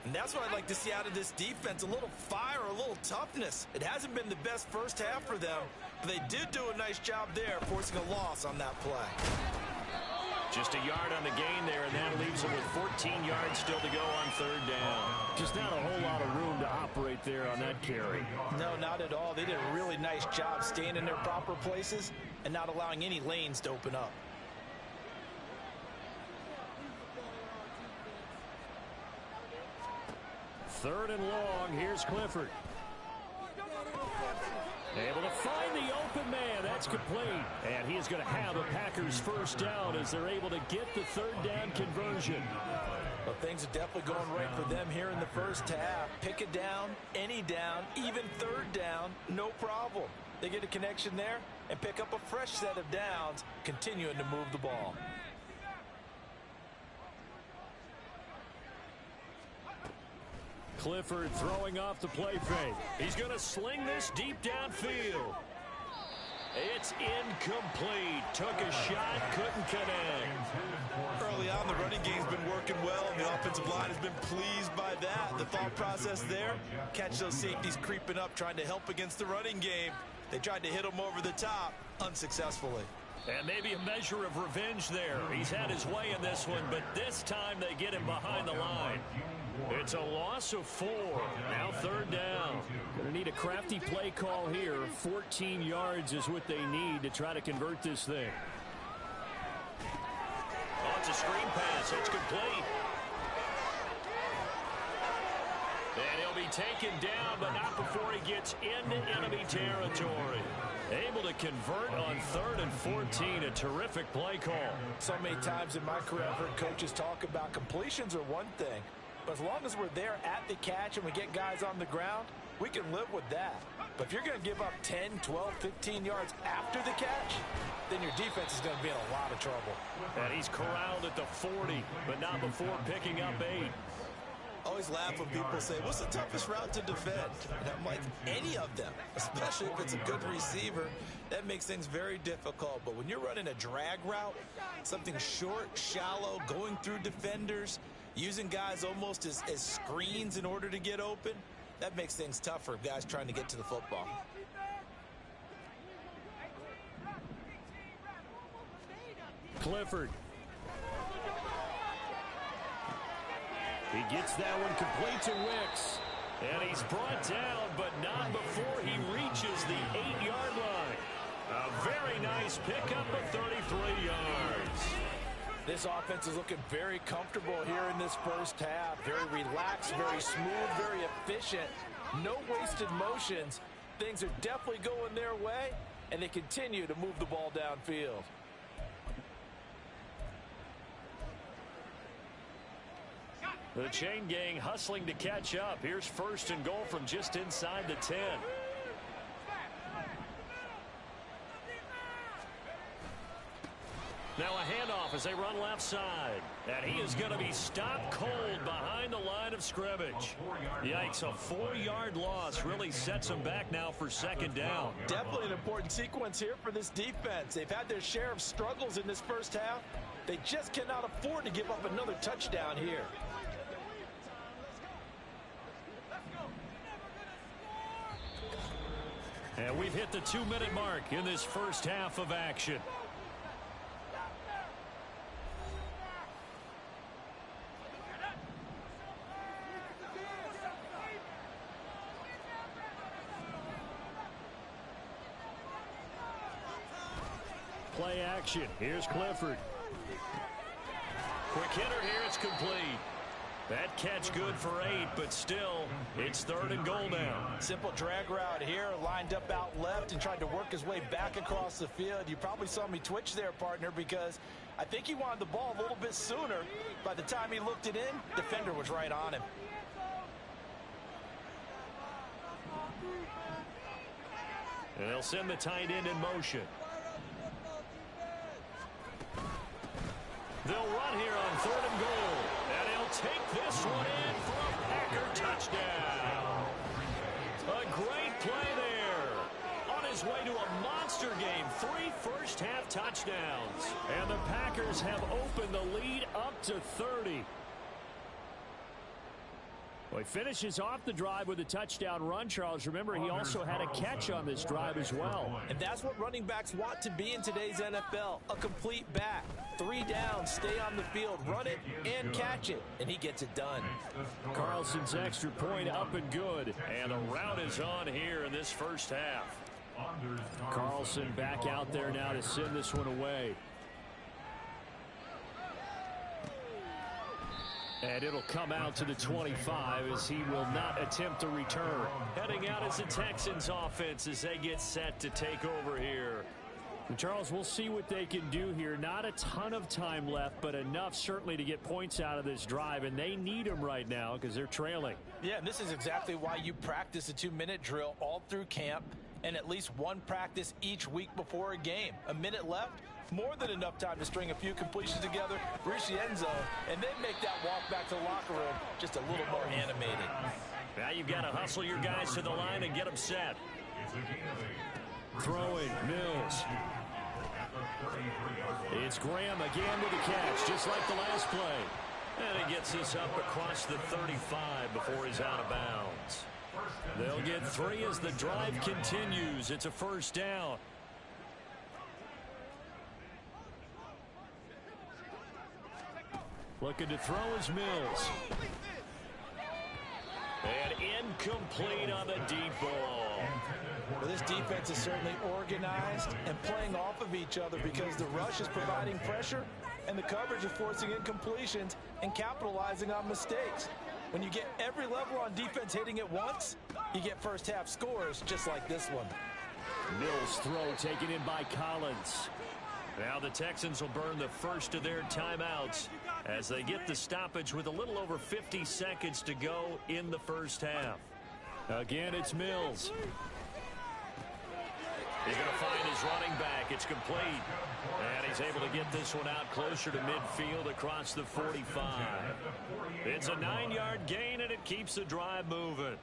And that's what I'd like to see out of this defense, a little fire, a little toughness. It hasn't been the best first half for them, but they did do a nice job there, forcing a loss on that play. Just a yard on the gain there, and that leaves them with 14 yards still to go on 3rd down. Just not a whole lot of room to operate there on that carry. No, not at all. They did a really nice job staying in their proper places and not allowing any lanes to open up. Third and long. Here's Clifford. Able to find the open man. That's complete. And he is going to have a Packers 1st down as they're able to get the 3rd down conversion. Well, things are definitely going right for them here in the first half. Pick it down, any down, even 3rd down. no problem. They get a connection there and pick up a fresh set of downs, continuing to move the ball. Clifford throwing off the play fake. He's going to sling this deep downfield. It's incomplete. Took a shot, couldn't connect. Early on, the running game's been working well, and the offensive line has been pleased by that. The thought process there, catch those safeties creeping up, trying to help against the running game. They tried to hit him over the top, unsuccessfully. And maybe a measure of revenge there. He's had his way in this one, but this time they get him behind the line. It's a loss of 4. Now 3rd down. Going to need a crafty play call here. 14 yards is what they need to try to convert this thing. Oh, it's a screen pass. It's complete. And he'll be taken down, but not before he gets into enemy territory. Able to convert on 3rd and 14. A terrific play call. So many times in my career, I've heard coaches talk about completions are one thing. But as long as we're there at the catch and we get guys on the ground, we can live with that. But if you're going to give up 10, 12, 15 yards after the catch, then your defense is going to be in a lot of trouble. And he's corralled at the 40, but not before picking up 8. Always laugh when people say, what's the toughest route to defend? And I'm like, any of them, especially if it's a good receiver. That makes things very difficult. But when you're running a drag route, something short, shallow, going through defenders, using guys almost as screens in order to get open, that makes things tougher for guys trying to get to the football. Clifford. He gets that one complete to Wicks. And he's brought down, but not before he reaches the 8-yard line. A very nice pickup of 33 yards. This offense is looking very comfortable here in this first half. Very relaxed, very smooth, very efficient. No wasted motions. Things are definitely going their way, and they continue to move the ball downfield. The chain gang hustling to catch up. Here's 1st and goal from just inside the 10. Now a handoff as they run left side. And he is going to be stopped cold behind the line of scrimmage. Yikes, a 4-yard loss really sets them back now for 2nd down. Definitely an important sequence here for this defense. They've had their share of struggles in this first half. They just cannot afford to give up another touchdown here. And we've hit the 2-minute mark in this first half of action. Play action. Here's Clifford. Quick hitter here. It's complete. That catch good for 8, but still, it's 3rd and goal now. Simple drag route here, lined up out left and tried to work his way back across the field. You probably saw me twitch there, partner, because I think he wanted the ball a little bit sooner. By the time he looked it in, defender was right on him. And they'll send the tight end in motion. They'll run here on 3rd and goal. And he'll take this one in for a Packer touchdown. A great play there. On his way to a monster game. 3 first-half touchdowns. And the Packers have opened the lead up to 30. Well, he finishes off the drive with a touchdown run, Charles. Remember, he also had a catch on this drive as well. And that's what running backs want to be in today's NFL, a complete back. 3 downs, stay on the field, run it, and catch it. And he gets it done. Carlson's extra point up and good. And the route is on here in this first half. Carlson back out there now to send this one away. And it'll come out to the 25 as he will not attempt to return. Heading out as the Texans offense as they get set to take over here. And Charles, we'll see what they can do here. Not a ton of time left, but enough certainly to get points out of this drive. And they need them right now because they're trailing. Yeah, and this is exactly why you practice a 2-minute drill all through camp. and at least one practice each week before a game. A minute left, more than enough time to string a few completions together, reach the end zone, and then make that walk back to the locker room just a little more animated. Now you've got to hustle your guys to the line and get them set. Throwing, Mills. It's Graham again with a catch, just like the last play. And he gets this up across the 35 before he's out of bounds. They'll get 3 as the drive continues. It's a first down. Looking to throw is Mills. And incomplete on the deep ball. Well, this defense is certainly organized and playing off of each other because the rush is providing pressure and the coverage is forcing incompletions and capitalizing on mistakes. When you get every level on defense hitting at once, you get first half scores just like this one. Mills' throw taken in by Collins. Now the Texans will burn the first of their timeouts as they get the stoppage with a little over 50 seconds to go in the first half. Again, it's Mills. He's going to find his running back. It's complete. And he's able to get this one out closer to midfield across the 45. It's a 9-yard gain, and it keeps the drive moving.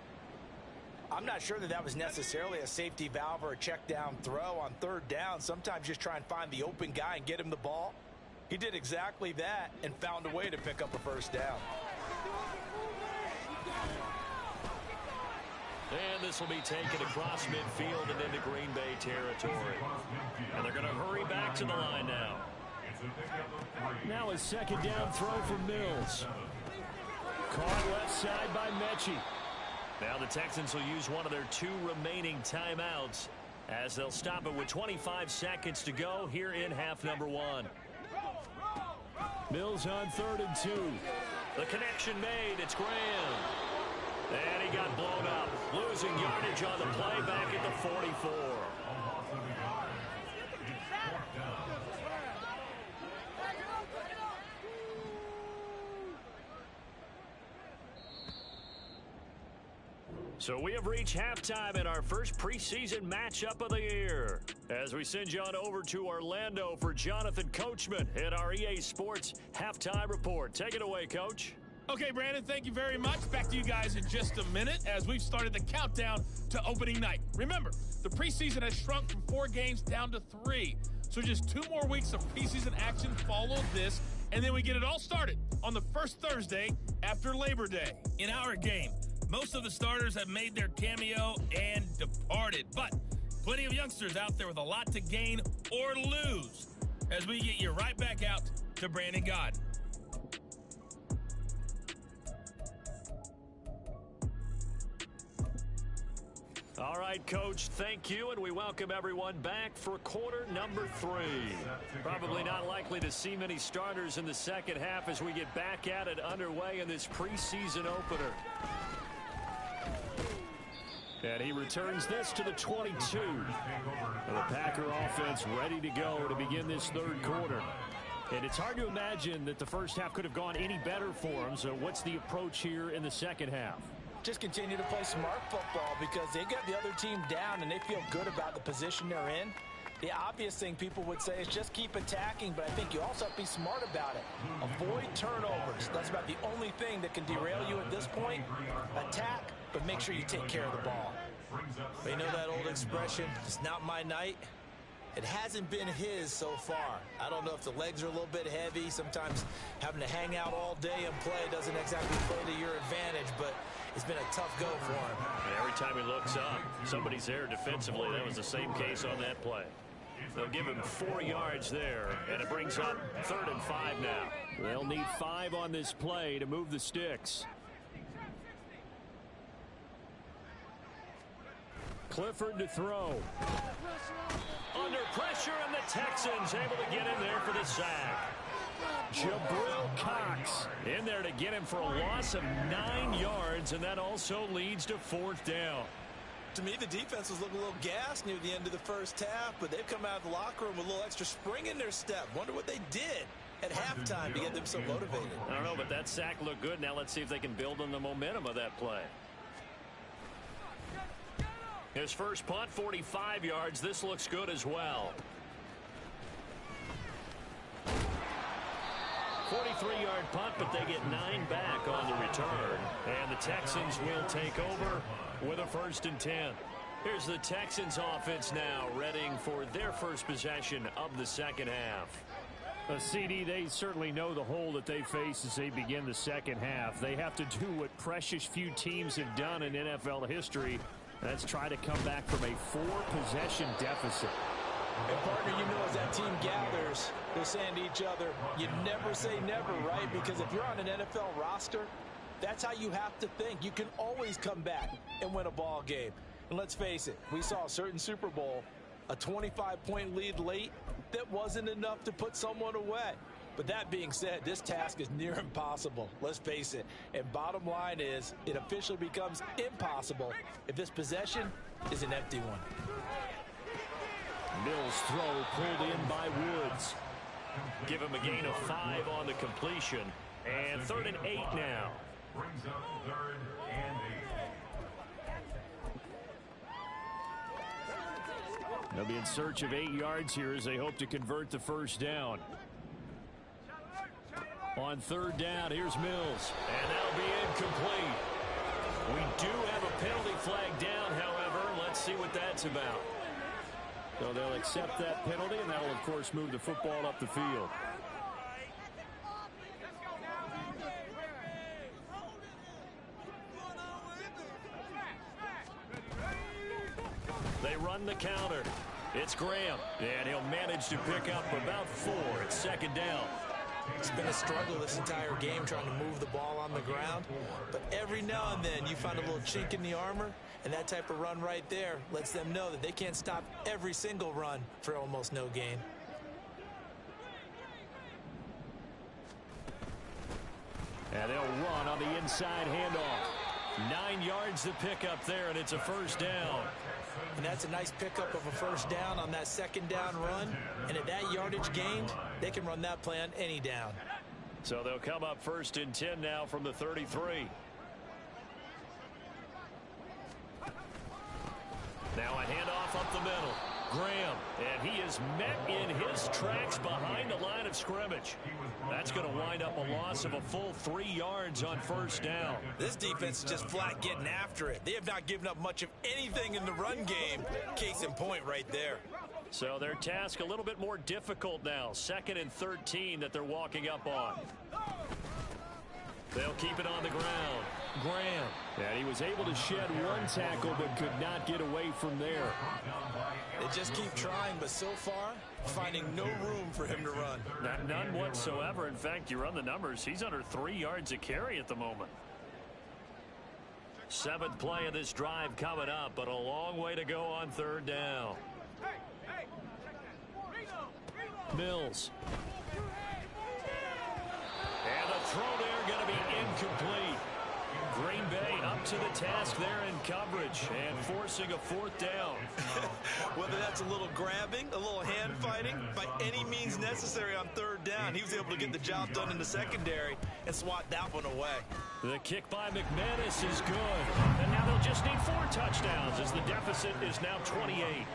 I'm not sure that was necessarily a safety valve or a check down throw on third down. Sometimes just try and find the open guy and get him the ball. He did exactly that and found a way to pick up a first down. And this will be taken across midfield and into Green Bay territory. And they're going to hurry back to the line now. Now a second down throw for Mills. Caught left side by Mechie. Now the Texans will use one of their 2 remaining timeouts as they'll stop it with 25 seconds to go here in half number 1. Mills on 3rd and 2. The connection made. It's Graham. And he got blown up. Losing yardage on the play back at the 44. So we have reached halftime in our first preseason matchup of the year. As we send you on over to Orlando for Jonathan Coachman at our EA Sports Halftime Report. Take it away, Coach. Okay, Brandon, thank you very much. Back to you guys in just a minute as we've started the countdown to opening night. Remember, the preseason has shrunk from 4 games down to 3. So just 2 more weeks of preseason action follow this, and then we get it all started on the first Thursday after Labor Day. In our game, most of the starters have made their cameo and departed, but plenty of youngsters out there with a lot to gain or lose as we get you right back out to Brandon Gaudin. All right, Coach, thank you, and we welcome everyone back for quarter number 3. Probably not likely to see many starters in the second half as we get back at it underway in this preseason opener. And he returns this to the 22. And the Packer offense ready to go to begin this third quarter. And it's hard to imagine that the first half could have gone any better for them. So what's the approach here in the second half? Just continue to play smart football because they got the other team down and they feel good about the position they're in. The obvious thing people would say is just keep attacking, but I think you also have to be smart about it. Avoid turnovers. That's about the only thing that can derail you at this point. Attack, but make sure you take care of the ball. But you know that old expression, it's not my night? It hasn't been his so far. I don't know if the legs are a little bit heavy. Sometimes having to hang out all day and play doesn't exactly play to your advantage, but it's been a tough go for him. And every time he looks up, somebody's there defensively. That was the same case on that play. They'll give him 4 yards there, and it brings up 3rd and 5 now. They'll need 5 on this play to move the sticks. Clifford to throw. Under pressure, and the Texans able to get in there for the sack. Jabril Cox in there to get him for a loss of 9 yards, and that also leads to 4th down. To me, the defense was looking a little gassed near the end of the first half, but they've come out of the locker room with a little extra spring in their step. Wonder what they did at halftime to get them so motivated. I don't know, but that sack looked good. Now let's see if they can build on the momentum of that play. His first punt, 45 yards. This looks good as well. 43-yard punt, but they get 9 back on the return. And the Texans will take over with a 1st and 10. Here's the Texans offense now, readying for their first possession of the second half. CD, they certainly know the hole that they face as they begin the second half. They have to do what precious few teams have done in NFL history. That's try to come back from a 4-possession deficit. And partner, you know, as that team gathers, they're saying to each other, you never say never, right? Because if you're on an NFL roster, that's how you have to think. You can always come back and win a ball game. And let's face it, we saw a certain Super Bowl, a 25-point lead late, that wasn't enough to put someone away. But that being said, this task is near impossible. Let's face it. And bottom line is, it officially becomes impossible if this possession is an empty one. Mills' throw pulled in by Woods. Give him a gain of 5 on the completion. And 3rd and 8 now. Brings up 3rd and 8. They'll be in search of 8 yards here as they hope to convert the first down. On 3rd down, here's Mills. And that'll be incomplete. We do have a penalty flag down, however. Let's see what that's about. So they'll accept that penalty, and that'll, of course, move the football up the field. They run the counter. It's Graham, and he'll manage to pick up about 4 at 2nd down. It's been a struggle this entire game trying to move the ball on the ground. But every now and then you find a little chink in the armor, and that type of run right there lets them know that they can't stop every single run for almost no gain. And they'll run on the inside handoff. 9 yards to pick up there, and it's a 1st down. And that's a nice pickup of a 1st down on that 2nd down run. And at that yardage gained, they can run that play on any down. So they'll come up 1st and 10 now from the 33. Now a handoff up the middle. Graham, and he is met in his tracks behind the line of scrimmage. That's going to wind up a loss of a full 3 yards on 1st down. This defense is just flat getting after it. They have not given up much of anything in the run game. Case in point right there. So their task a little bit more difficult now. 2nd and 13 that they're walking up on. They'll keep it on the ground. Graham. And he was able to shed 1 tackle but could not get away from there. They just keep trying, but so far, finding no room for him to run. None whatsoever. In fact, you run the numbers. He's under 3 yards a carry at the moment. 7th play of this drive coming up, but a long way to go on 3rd down. Mills. And the throw there going to be incomplete. Green Bay up to the task there in coverage and forcing a 4th down. Whether that's a little grabbing, a little hand fighting, by any means necessary on 3rd down, he was able to get the job done in the secondary and swat that one away. The kick by McManus is good. And now they'll just need 4 touchdowns as the deficit is now 28.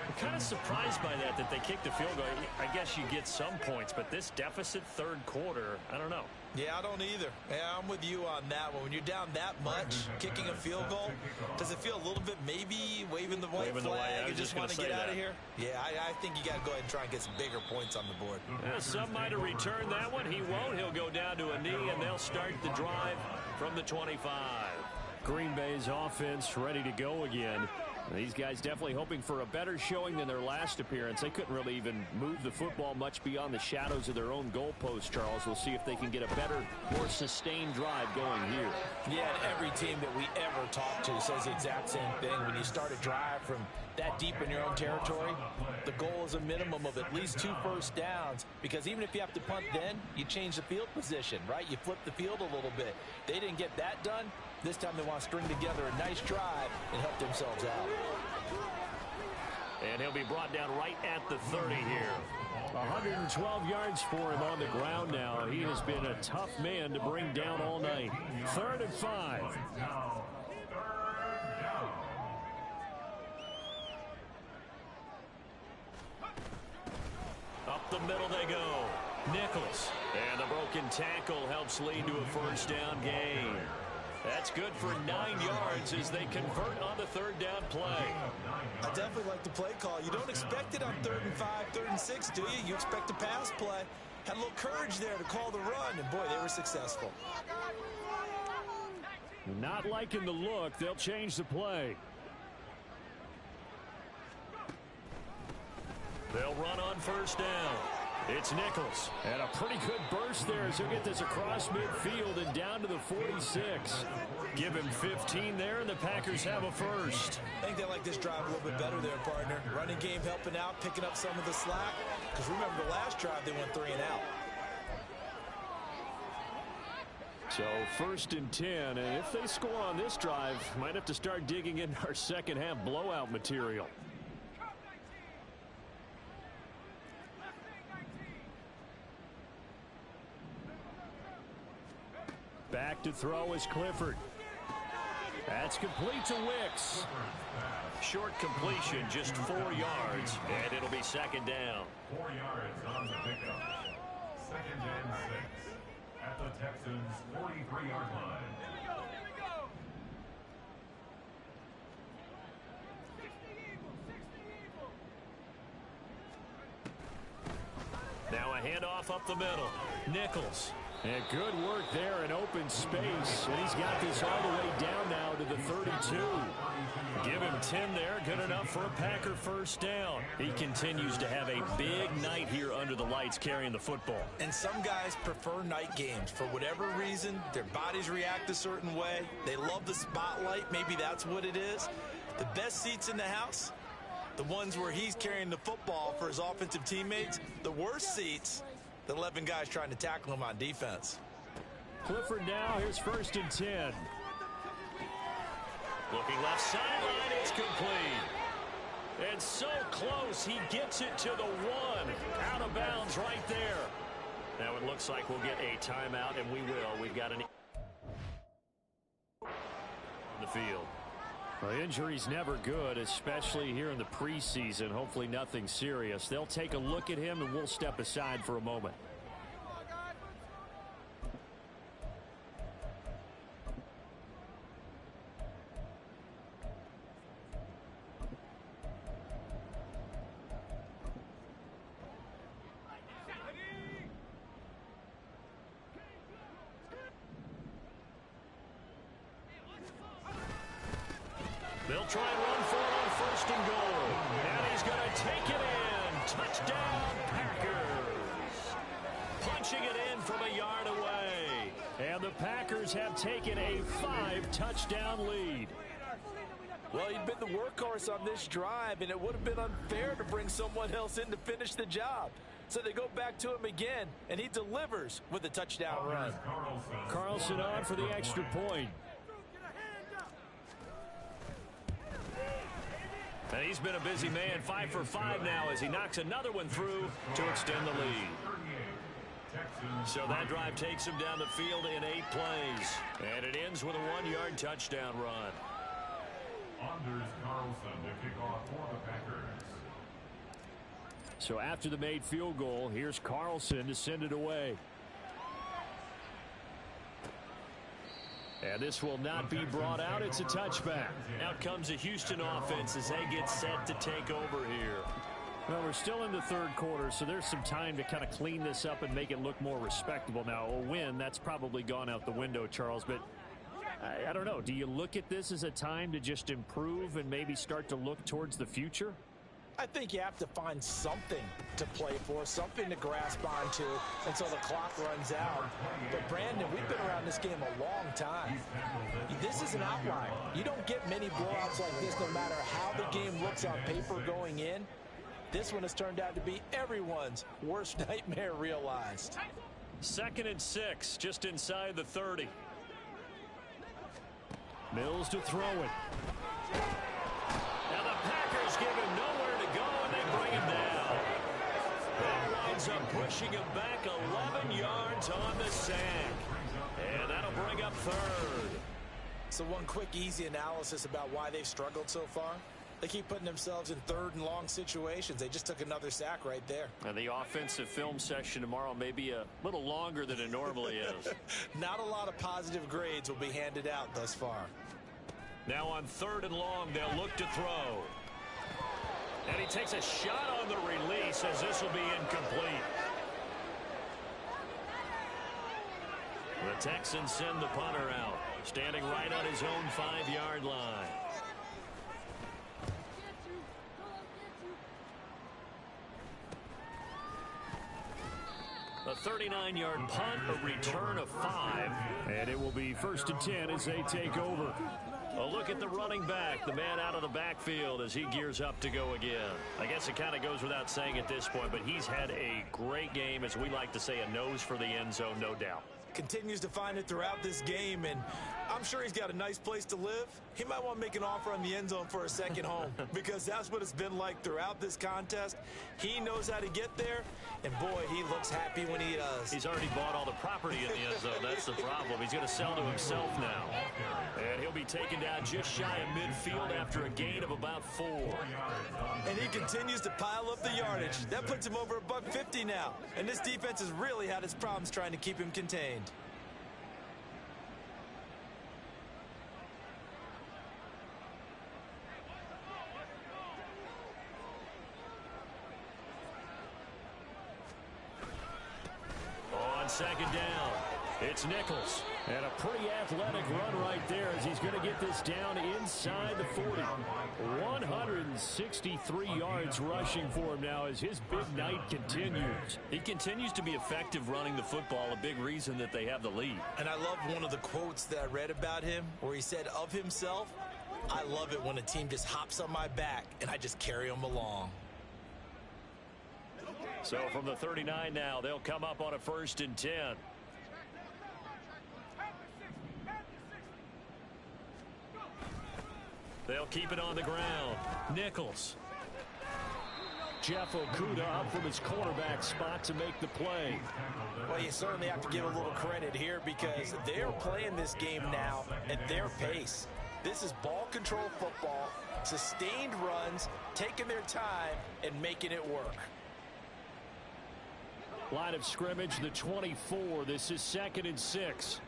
I'm kind of surprised by that they kicked the field goal. I guess you get some points, but this deficit 3rd quarter, I don't know. Yeah, I don't either. Yeah, I'm with you on that one. When you're down that much, kicking a field goal, does it feel a little bit maybe waving the white flag and just want to get out of here? Yeah, I think you got to go ahead and try and get some bigger points on the board. Yeah, some might have returned that one. He won't. He'll go down to a knee, and they'll start the drive from the 25. Green Bay's offense ready to go again. These guys definitely hoping for a better showing than their last appearance. They couldn't really even move the football much beyond the shadows of their own goalpost, Charles. We'll see if they can get a better, more sustained drive going here. Yeah, and every team that we ever talk to says the exact same thing. When you start a drive from that deep in your own territory, the goal is a minimum of at least 2 first downs, because even if you have to punt then, you change the field position, right? You flip the field a little bit. They didn't get that done. This time they want to string together a nice drive and help themselves out. And he'll be brought down right at the 30 here. 112 yards for him on the ground now. He has been a tough man to bring down all night. 3rd and 5. middle they go. Nichols. And the broken tackle helps lead to a first down gain. That's good for 9 yards as they convert on the third down play. I definitely like the play call. You don't expect it on 3rd and 5, 3rd and 6, do you? You expect a pass play. Had a little courage there to call the run, and boy, they were successful. Not liking the look. They'll change the play. They'll run on first down. It's Nichols. And a pretty good burst there as he'll get this across midfield and down to the 46. Give him 15 there, and the Packers have a first. I think they like this drive a little bit better there, partner. Running game helping out, picking up some of the slack. Because remember, the last drive, they went 3 and out. So 1st and 10, and if they score on this drive, might have to start digging into our second half blowout material. Back to throw is Clifford. That's complete to Wicks. Short completion, just 4 yards, and it'll be second down. 4 yards on the pickup. 2nd and 6 at the Texans' 43-yard line. Now a handoff up the middle. Nichols. And good work there in open space. And he's got this all the way down now to the 32. Give him 10 there. Good enough for a Packer first down. He continues to have a big night here under the lights carrying the football. And some guys prefer night games. For whatever reason, their bodies react a certain way. They love the spotlight. Maybe that's what it is. The best seats in the house, the ones where he's carrying the football for his offensive teammates. The worst seats, the 11 guys trying to tackle him on defense. Clifford now, here's 1st and 10. Looking left sideline, it's complete. And so close, he gets it to the 1. Out of bounds right there. Now it looks like we'll get a timeout, and we will. We've got an on the field. Well, injury's never good, especially here in the preseason. Hopefully nothing serious. They'll take a look at him, and we'll step aside for a moment. They'll try and run for it on 1st and goal. And he's going to take it in. Touchdown, Packers. Punching it in from a yard away. And the Packers have taken a 5-touchdown lead. Well, he'd been the workhorse on this drive, and it would have been unfair to bring someone else in to finish the job. So they go back to him again, and he delivers with a touchdown run. Carlson on for the extra point. And he's been a busy man, 5 for 5 now as he knocks another one through to extend the lead. So that drive takes him down the field in 8 plays. And it ends with a 1-yard touchdown run. Anders Carlson to kick off for the Packers. So after the made field goal, here's Carlson to send it away. And this will not be brought out. It's a touchback. Out comes the Houston offense as they get set to take over here. Well, we're still in the 3rd quarter, so there's some time to kind of clean this up and make it look more respectable. Now, a win, that's probably gone out the window, Charles, but I don't know. Do you look at this as a time to just improve and maybe start to look towards the future? I think you have to find something to play for, something to grasp onto until the clock runs out. But, Brandon, we've been around this game a long time. This is an outlier. You don't get many blowouts like this no matter how the game looks on paper going in. This one has turned out to be everyone's worst nightmare realized. 2nd and 6, just inside the 30. Mills to throw it. Now the Packers give him nowhere to go, and they bring him down. That winds up pushing him back 11 yards on the sack. And that'll bring up 3rd. So one quick, easy analysis about why they've struggled so far. They keep putting themselves in third and long situations. They just took another sack right there. And the offensive film session tomorrow may be a little longer than it normally is. Not a lot of positive grades will be handed out thus far. Now on 3rd and long, they'll look to throw. And he takes a shot on the release as this will be incomplete. The Texans send the punter out, standing right on his own 5-yard line. A 39-yard punt, a return of 5. And it will be 1st and 10 as they take over. A look at the running back, the man out of the backfield as he gears up to go again. I guess it kind of goes without saying at this point, but he's had a great game, as we like to say, a nose for the end zone, no doubt. Continues to find it throughout this game, and I'm sure he's got a nice place to live. He might want to make an offer on the end zone for a second home because that's what it's been like throughout this contest. He knows how to get there, and boy, he looks happy when he does. He's already bought all the property in the end zone. That's the problem. He's going to sell to himself now. And he'll be taken down just shy of midfield after a gain of about 4. And he continues to pile up the yardage. That puts him over $150 now. And this defense has really had its problems trying to keep him contained. On 2nd down, it's Nichols. And a pretty athletic run right there as he's going to get this down inside the 40. 163 yards rushing for him now as his big night continues. He continues to be effective running the football, a big reason that they have the lead. And I love one of the quotes that I read about him where he said of himself, "I love it when a team just hops on my back and I just carry them along." So from the 39 now, they'll come up on a 1st and 10. They'll keep it on the ground. Nichols. Jeff Okudah up from his cornerback spot to make the play. Well, you certainly have to give a little credit here because they're playing this game now at their pace. This is ball control football, sustained runs, taking their time and making it work. Line of scrimmage, the 24. This is 2nd and 6.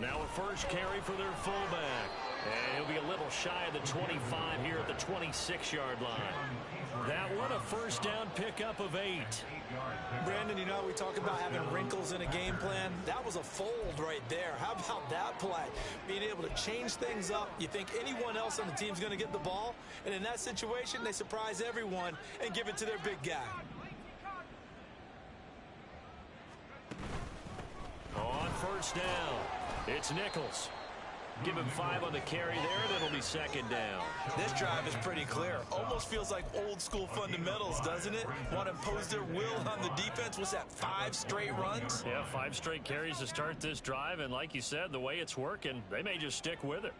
Now a first carry for their fullback. And he'll be a little shy of the 25 here at the 26-yard line. That one a 1st down pickup of 8. Brandon, you know how we talk about having wrinkles in a game plan? That was a fold right there. How about that play? Being able to change things up. You think anyone else on the team's going to get the ball? And in that situation, they surprise everyone and give it to their big guy. On 1st down, it's Nichols. Give him 5 on the carry there, and it'll be 2nd down. This drive is pretty clear. Almost feels like old school fundamentals, doesn't it? Want to impose their will on the defense. Was that 5 straight runs? Yeah, 5 straight carries to start this drive, and like you said, the way it's working, they may just stick with it.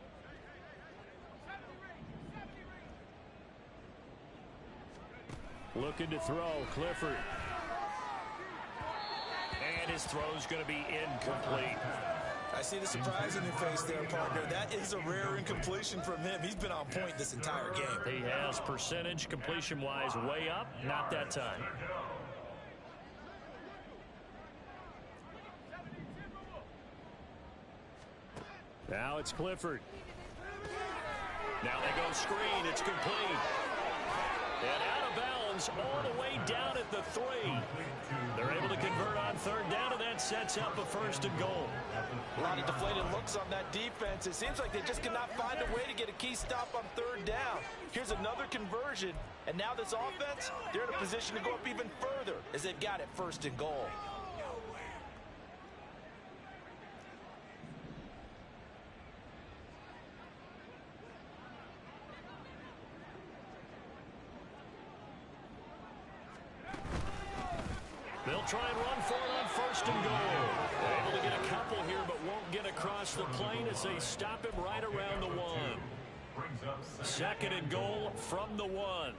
Looking to throw, Clifford. And his throw's going to be incomplete. I see the surprise in your face there, partner. That is a rare incompletion from him. He's been on point this entire game. He has percentage completion-wise way up, not that time. Now it's Clifford. Now they go screen. It's complete. And out of bounds all the way down at the 3. They're able to convert on 3rd down, and that sets up a 1st and goal. A lot of deflated looks on that defense. It seems like they just cannot find a way to get a key stop on 3rd down. Here's another conversion, and now this offense, they're in a position to go up even further as they've got it 1st and goal. They'll try and run for it on 1st and goal. Able to get a couple here, but won't get across the plane as they stop him right around the 1. 2nd and goal from the 1.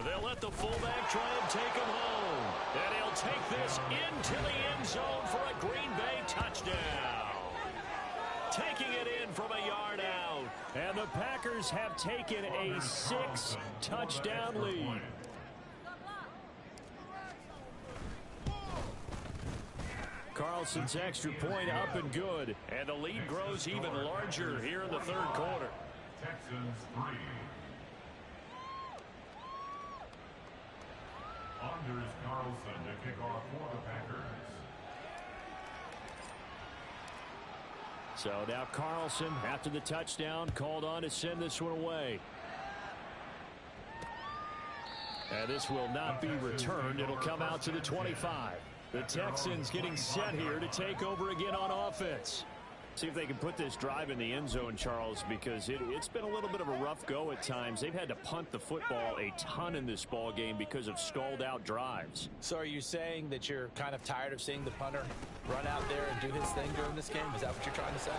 They'll let the fullback try and take him home. And he'll take this into the end zone for a Green Bay touchdown. Taking it in from a yard out. And the Packers have taken a 6-touchdown lead. Carlson's extra point up and good. And the lead grows even larger here in the third quarter. Texans 3. Anders Carlson to kick off for the Packers. So now Carlson, after the touchdown, called on to send this one away. And this will not be returned. It'll come out to the 25. The Texans getting set here to take over again on offense. See if they can put this drive in the end zone, Charles, because it's been a little bit of a rough go at times. They've had to punt the football a ton in this ball game because of stalled-out drives. So are you saying that you're kind of tired of seeing the punter run out there and do his thing during this game? Is that what you're trying to say?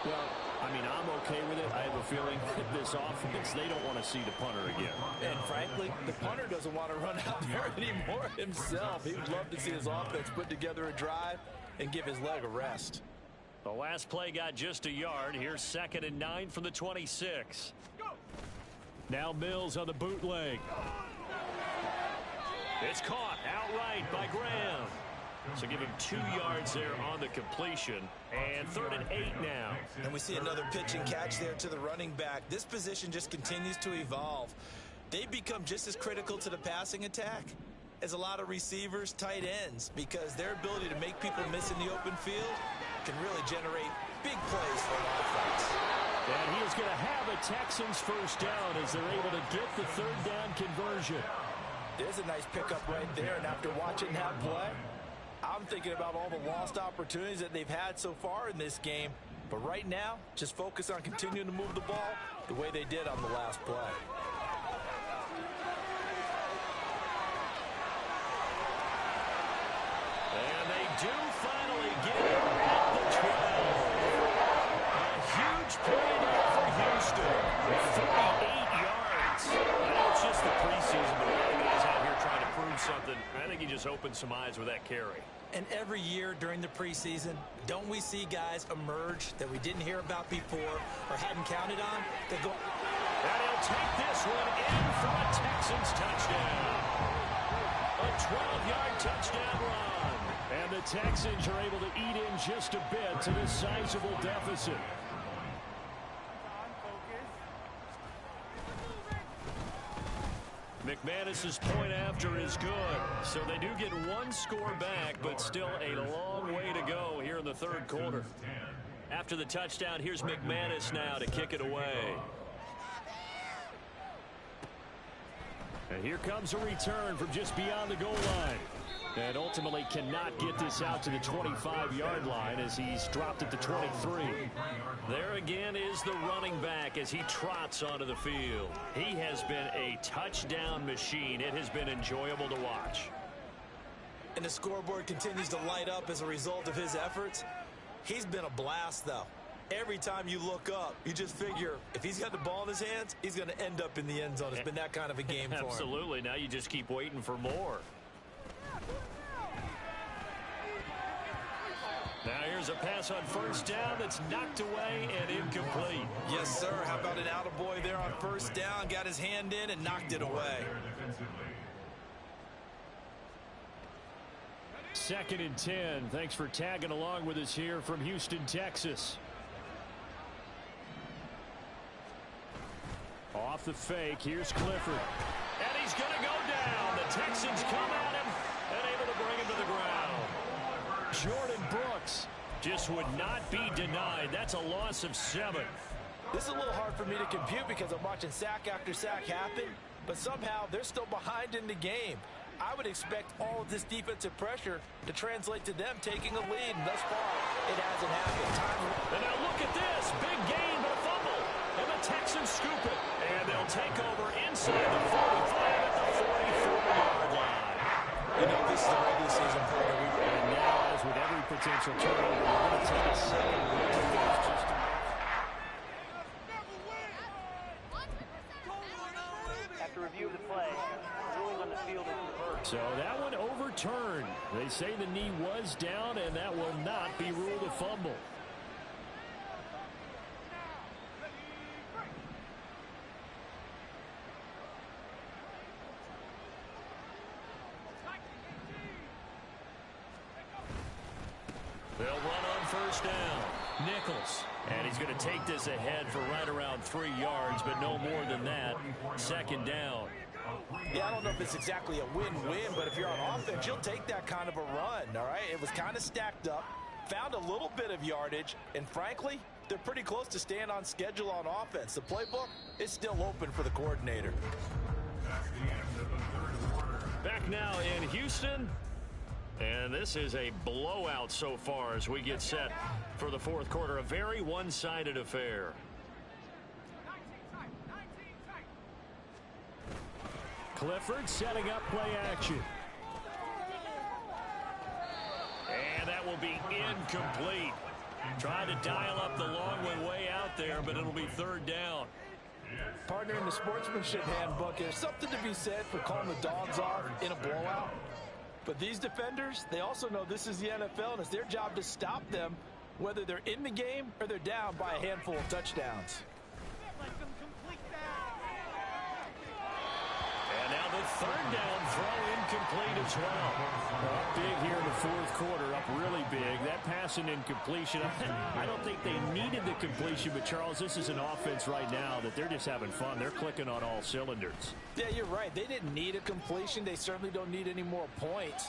Well, I mean, I'm okay with it. I have a feeling that this offense, they don't want to see the punter again. And frankly, the punter doesn't want to run out there anymore himself. He would love to see his offense put together a drive and give his leg a rest. The last play got just a yard. Here's 2nd and 9 from the 26. Now Mills on the bootleg. It's caught outright by Graham. So give him 2 yards there on the completion. And 3rd and 8 now. And we see another pitch and catch there to the running back. This position just continues to evolve. They become just as critical to the passing attack as a lot of receivers, tight ends, because their ability to make people miss in the open field can really generate big plays for an offense. And he is going to have a Texans first down as they're able to get the 3rd down conversion. There's a nice pickup right there, and after watching that play, I'm thinking about all the lost opportunities that they've had so far in this game. But right now, just focus on continuing to move the ball the way they did on the last play. And they do finally get him at the 12. A huge play there for Houston. 38 yards. I know it's just the preseason, but a lot of guys out here trying to prove something. I think he just opened some eyes with that carry. And every year during the preseason, don't we see guys emerge that we didn't hear about before or hadn't counted on? That go. And he'll take this one in for a Texans touchdown. A 12-yard touchdown run. And the Texans are able to eat in just a bit to this sizable deficit. McManus's point after is good. So they do get 1 score back, but still a long way to go here in the third quarter. After the touchdown, here's McManus now to kick it away. And here comes a return from just beyond the goal line. And ultimately cannot get this out to the 25-yard line as he's dropped at the 23. There again is the running back as he trots onto the field. He has been a touchdown machine. It has been enjoyable to watch. And the scoreboard continues to light up as a result of his efforts. He's been a blast, though. Every time you look up, you just figure if he's got the ball in his hands, he's going to end up in the end zone. It's been that kind of a game for him. Absolutely. Now you just keep waiting for more. Now here's a pass on first down that's knocked away and incomplete. Yes, sir. How about an attaboy there on first down? Got his hand in and knocked it away. 2nd and 10. Thanks for tagging along with us here from Houston, Texas. Off the fake, here's Clifford. And he's going to go down. The Texans come at him and able to bring him to the ground. Jordan Brooks just would not be denied. That's a loss of 7. This is a little hard for me to compute because I'm watching sack after sack happen, but somehow they're still behind in the game. I would expect all of this defensive pressure to translate to them taking a lead, and thus far, it hasn't happened. And now look at this. Big gain, but a fumble. And the Texans scoop it. And they'll take over inside the 45 at the 44-yard line. You know, this is the regular season player. And now, as with every potential turnover, we're going to take a second look at this just a minute. After review of the play, So that one overturned. They say the knee was down, and that will not be ruled a fumble. They'll run on first down. Nichols. And he's going to take this ahead for right around 3 yards, but no more than that. Second down. Yeah, I don't know if it's exactly a win-win, but if you're on offense, you'll take that kind of a run, all right? It was kind of stacked up, found a little bit of yardage, and frankly, they're pretty close to staying on schedule on offense. The playbook is still open for the coordinator. Back now in Houston. And this is a blowout so far as we get set for the fourth quarter. A very one-sided affair. Clifford setting up play action. And that will be incomplete. Trying to dial up the long one way out there, but it'll be third down. Partner, in the sportsmanship handbook, there's something to be said for calling the dogs off in a blowout. But these defenders, they also know this is the NFL, and it's their job to stop them, whether they're in the game or they're down by a handful of touchdowns. And now the third down throw incomplete as well. Up big here in the fourth quarter, up really big. That pass and incompletion, I don't think they needed the completion, but Charles, this is an offense right now that they're just having fun. They're clicking on all cylinders. Yeah, you're right. They didn't need a completion. They certainly don't need any more points,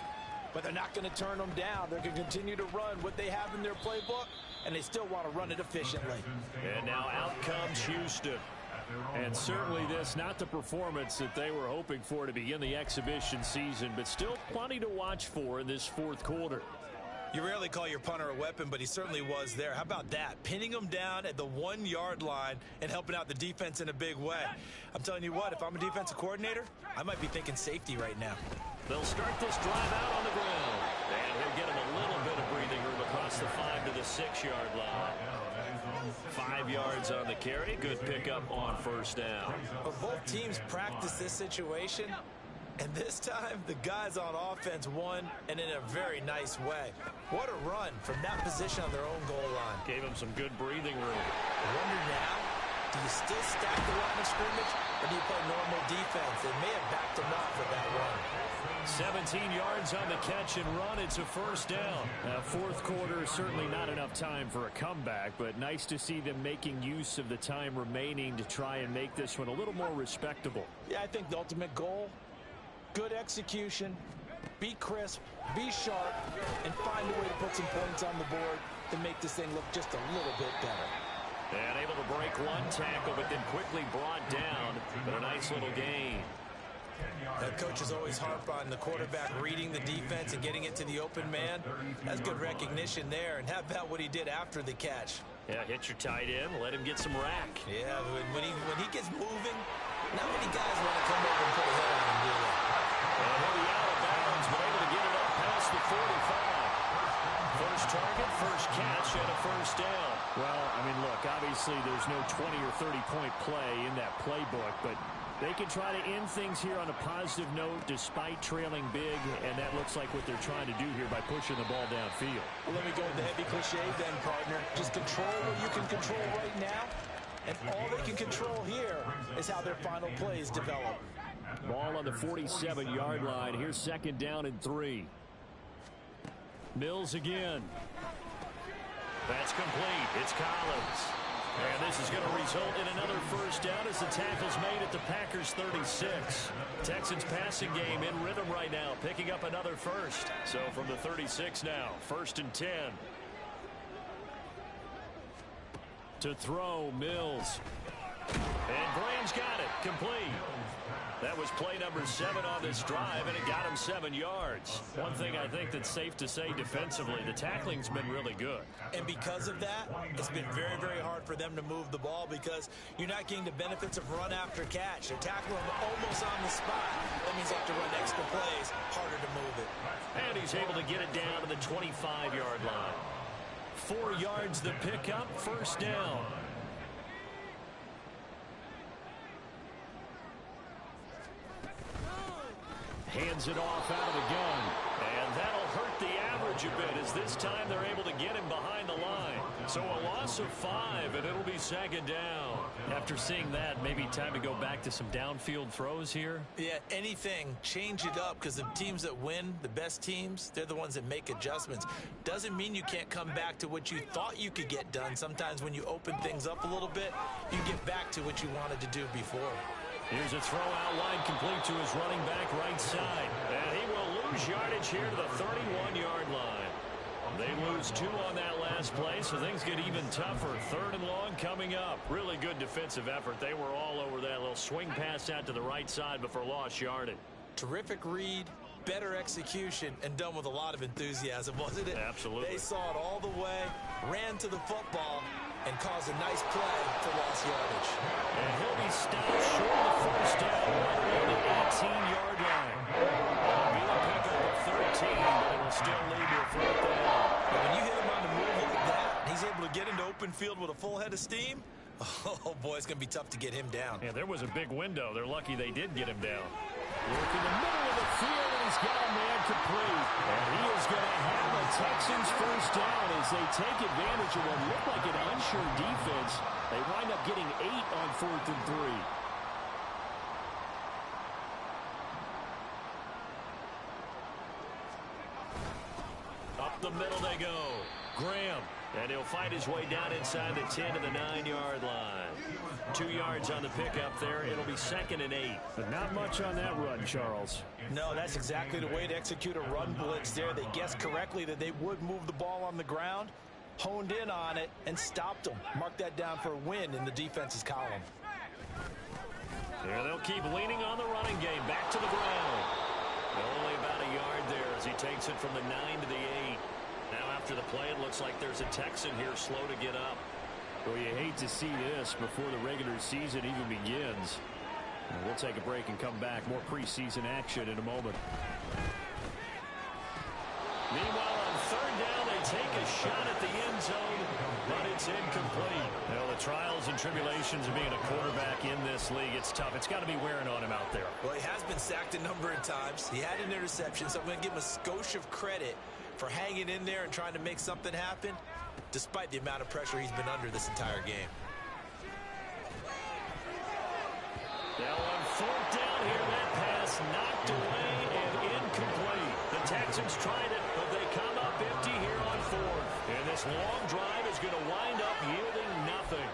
but they're not going to turn them down. They're going to continue to run what they have in their playbook, and they still want to run it efficiently. And now out comes Houston. And certainly this, not the performance that they were hoping for to begin the exhibition season, but still plenty to watch for in this fourth quarter. You rarely call your punter a weapon, but he certainly was there. How about that? Pinning him down at the 1 yard line and helping out the defense in a big way. I'm telling you what, if I'm a defensive coordinator, I might be thinking safety right now. They'll start this drive out on the ground. And he'll get him a little bit of breathing room across the 5 to the 6 yard line. 5 yards on the carry. Good pickup on first down. But both teams practice this situation, and this time the guys on offense won, and in a very nice way. What a run from that position on their own goal line. Gave him some good breathing room. I wonder now, do you still stack the line of scrimmage, or do you play normal defense? They may have backed him up for that run. 17 yards on the catch and run. It's a first down. Fourth quarter, certainly not enough time for a comeback, but nice to see them making use of the time remaining to try and make this one a little more respectable. Yeah, I think the ultimate goal, good execution, be crisp, be sharp, and find a way to put some points on the board to make this thing look just a little bit better. And able to break one tackle, but then quickly brought down. But a nice little gain. That coaches always harp on the quarterback reading the defense and getting it to the open man. That's good recognition there. And how about what he did after the catch? Yeah, hit your tight end, let him get some rack. Yeah, when he gets moving, not many guys want to come over and put a head on him, do they? And he'll be out of bounds, but able to get it up past the 45. First target, first catch, and a first down. Well, I mean, look, obviously there's no 20 or 30-point play in that playbook, but they can try to end things here on a positive note despite trailing big, and that looks like what they're trying to do here by pushing the ball downfield. Well, let me go with the heavy cliche then, partner. Just control what you can control right now, and all they can control here is how their final plays develop. Ball on the 47-yard line. Here's second down and 3. Mills again. That's complete. It's Collins. And this is going to result in another first down as the tackle's made at the Packers 36. Texans passing game in rhythm right now, picking up another first. So from the 36 now, 1st and 10. To throw, Mills. And Graham's got it. Complete. That was play number 7 on this drive, and it got him 7 yards. One thing I think that's safe to say defensively, the tackling's been really good. And because of that, it's been very, very hard for them to move the ball because you're not getting the benefits of run after catch. They're tackling almost on the spot. That means you have to run extra plays, harder to move it. And he's able to get it down to the 25-yard line. 4 yards the pickup, first down. Hands it off out of the gun. And that'll hurt the average a bit as this time they're able to get him behind the line. So a loss of 5, and it'll be second down. After seeing that, maybe time to go back to some downfield throws here. Yeah, anything. Change it up, because the teams that win, the best teams, they're the ones that make adjustments. Doesn't mean you can't come back to what you thought you could get done. Sometimes when you open things up a little bit, you get back to what you wanted to do before. Here's a throw out wide, complete to his running back right side. And he will lose yardage here to the 31-yard line. They lose 2 on that last play, so things get even tougher. 3rd and long coming up. Really good defensive effort. They were all over that little swing pass out to the right side before lost yardage. Terrific read, better execution, and done with a lot of enthusiasm, wasn't it? Absolutely. They saw it all the way, ran to the football, and caused a nice play for lost yardage. And he'll be stopped short of the first down right around the 18-yard line. It'll be a pickup of 13, but it'll still lead to a 4th down. And when you hit him on the move like that, and he's able to get into open field with a full head of steam, oh boy, it's going to be tough to get him down. Yeah, there was a big window. They're lucky they did get him down. Work in the middle of the field, and he's got a man complete. And he is going to have the Texans first down as they take advantage of what looked like an unsure defense. They wind up getting 8 on 4th and 3. Up the middle they go. Graham. And he'll fight his way down inside the 10 to the 9-yard line. 2 yards on the pickup there. It'll be 2nd and 8. But not much on that run, Charles. No, that's exactly the way to execute a run blitz there. They guessed correctly that they would move the ball on the ground, honed in on it, and stopped them. Mark that down for a win in the defense's column. Yeah, they'll keep leaning on the running game. Back to the ground. Only about a yard there as he takes it from the 9 to the 8. Now after the play, it looks like there's a Texan here slow to get up. Well, you hate to see this before the regular season even begins. We'll take a break and come back. More preseason action in a moment. Meanwhile, on 3rd down, they take a shot at the end zone, but it's incomplete. Well, the trials and tribulations of being a quarterback in this league, it's tough. It's got to be wearing on him out there. Well, he has been sacked a number of times. He had an interception, so I'm going to give him a skosh of credit for hanging in there and trying to make something happen, despite the amount of pressure he's been under this entire game. Now on 4th down here, that pass knocked away and incomplete. The Texans tried it, but they come up empty here on 4th. And this long drive is going to wind up yielding nothing.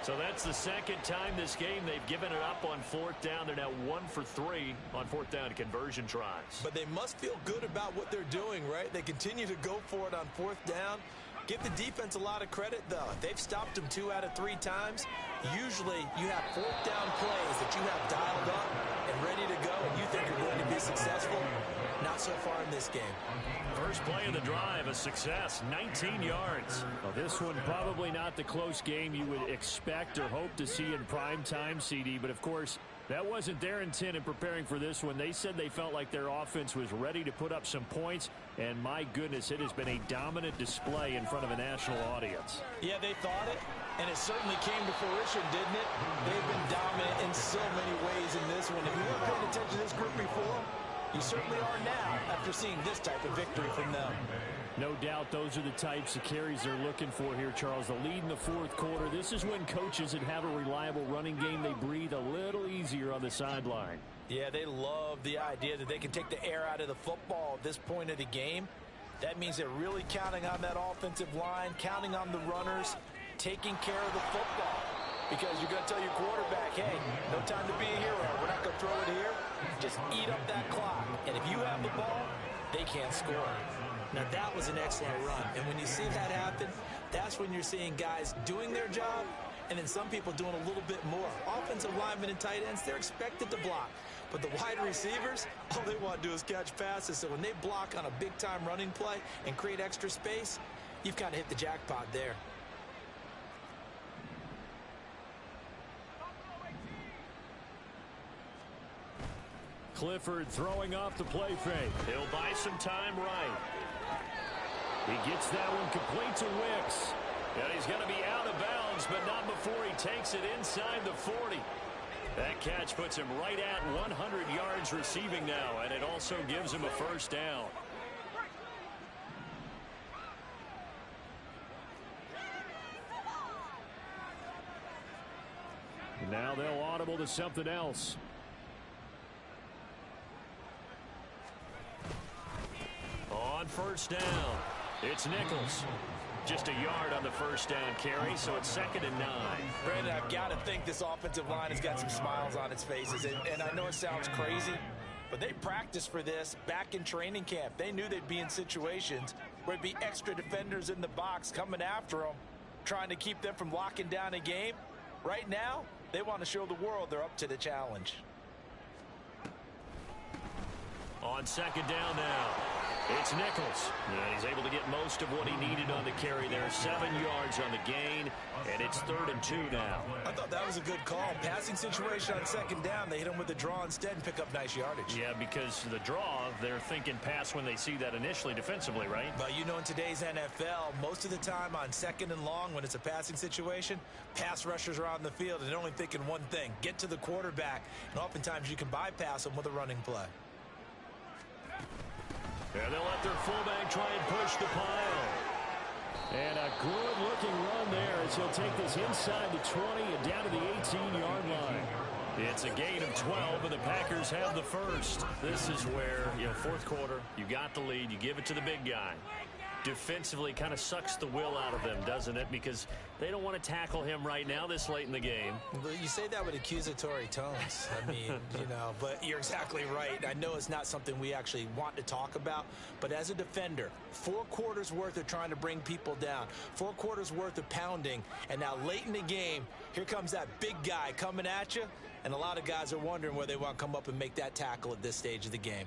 So that's the 2nd time this game they've given it up on 4th down. They're now 1 for 3 on 4th down conversion tries. But they must feel good about what they're doing, right? They continue to go for it on 4th down. Give the defense a lot of credit, though. They've stopped them 2 out of 3 times. Usually, you have 4th down plays that you have dialed up and ready to go, and you think are going to be successful. Not so far in this game. First play of the drive, a success, 19 yards. Well, this one probably not the close game you would expect or hope to see in prime time, CD, but of course, that wasn't their intent in preparing for this one. They said they felt like their offense was ready to put up some points, and my goodness, it has been a dominant display in front of a national audience. Yeah, they thought it, and it certainly came to fruition, didn't it? They've been dominant in so many ways in this one. If you weren't paying attention to this group before, you certainly are now after seeing this type of victory from them. No doubt those are the types of carries they're looking for here, Charles. The lead in the 4th quarter. This is when coaches that have a reliable running game, they breathe a little easier on the sideline. Yeah, they love the idea that they can take the air out of the football at this point of the game. That means they're really counting on that offensive line, counting on the runners, taking care of the football. Because you're going to tell your quarterback, hey, no time to be a hero. We're not going to throw it here. Just eat up that clock. And if you have the ball, they can't score. Now, that was an excellent run. And when you see that happen, that's when you're seeing guys doing their job and then some people doing a little bit more. Offensive linemen and tight ends, they're expected to block. But the wide receivers, all they want to do is catch passes. So when they block on a big-time running play and create extra space, you've kind of hit the jackpot there. Clifford throwing off the play fake. He'll buy some time right. He gets that one complete to Wicks. And he's going to be out of bounds, but not before he takes it inside the 40. That catch puts him right at 100 yards receiving now, and it also gives him a first down. Now they'll audible to something else. On first down, it's Nichols. Just a yard on the first down carry, so it's 2nd and 9. Brandon, I've got to think this offensive line has got some smiles on its faces. And I know it sounds crazy, but they practiced for this back in training camp. They knew they'd be in situations where there'd be extra defenders in the box coming after them, trying to keep them from locking down a game. Right now, they want to show the world they're up to the challenge. On 2nd down now, it's Nichols. And he's able to get most of what he needed on the carry there. 7 yards on the gain, and it's 3rd and 2 now. I thought that was a good call. Passing situation on 2nd down. They hit him with the draw instead and pick up nice yardage. Yeah, because the draw, they're thinking pass when they see that initially defensively, right? But you know, in today's NFL, most of the time on 2nd and long, when it's a passing situation, pass rushers are on the field and they're only thinking one thing: get to the quarterback. And oftentimes you can bypass them with a running play. And they'll let their fullback try and push the pile. And a good-looking run there as he'll take this inside the 20 and down to the 18-yard line. It's a gain of 12, and the Packers have the first. This is where, fourth quarter, you got the lead, you give it to the big guy. Defensively kind of sucks the will out of them, doesn't it? Because they don't want to tackle him right now this late in the game. Well, you say that with accusatory tones. I mean, but you're exactly right. I know it's not something we actually want to talk about, but as a defender, 4 quarters worth of trying to bring people down, 4 quarters worth of pounding, and now late in the game, here comes that big guy coming at you, and a lot of guys are wondering where they want to come up and make that tackle at this stage of the game.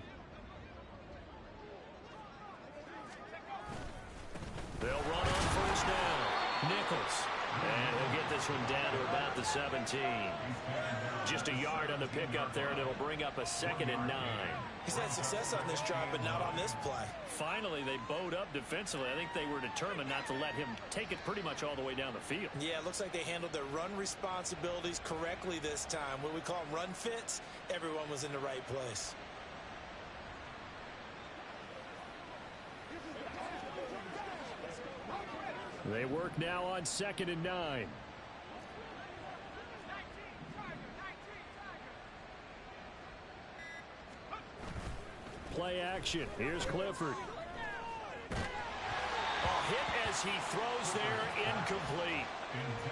They'll run on first down. Nichols. And he'll get this one down to about the 17. Just a yard on the pickup there, and it'll bring up a 2nd and 9. He's had success on this drive, but not on this play. Finally, they bowed up defensively. I think they were determined not to let him take it pretty much all the way down the field. Yeah, it looks like they handled their run responsibilities correctly this time. What we call them run fits, everyone was in the right place. They work now on 2nd and 9. Play action. Here's Clifford. Hit as he throws there, incomplete.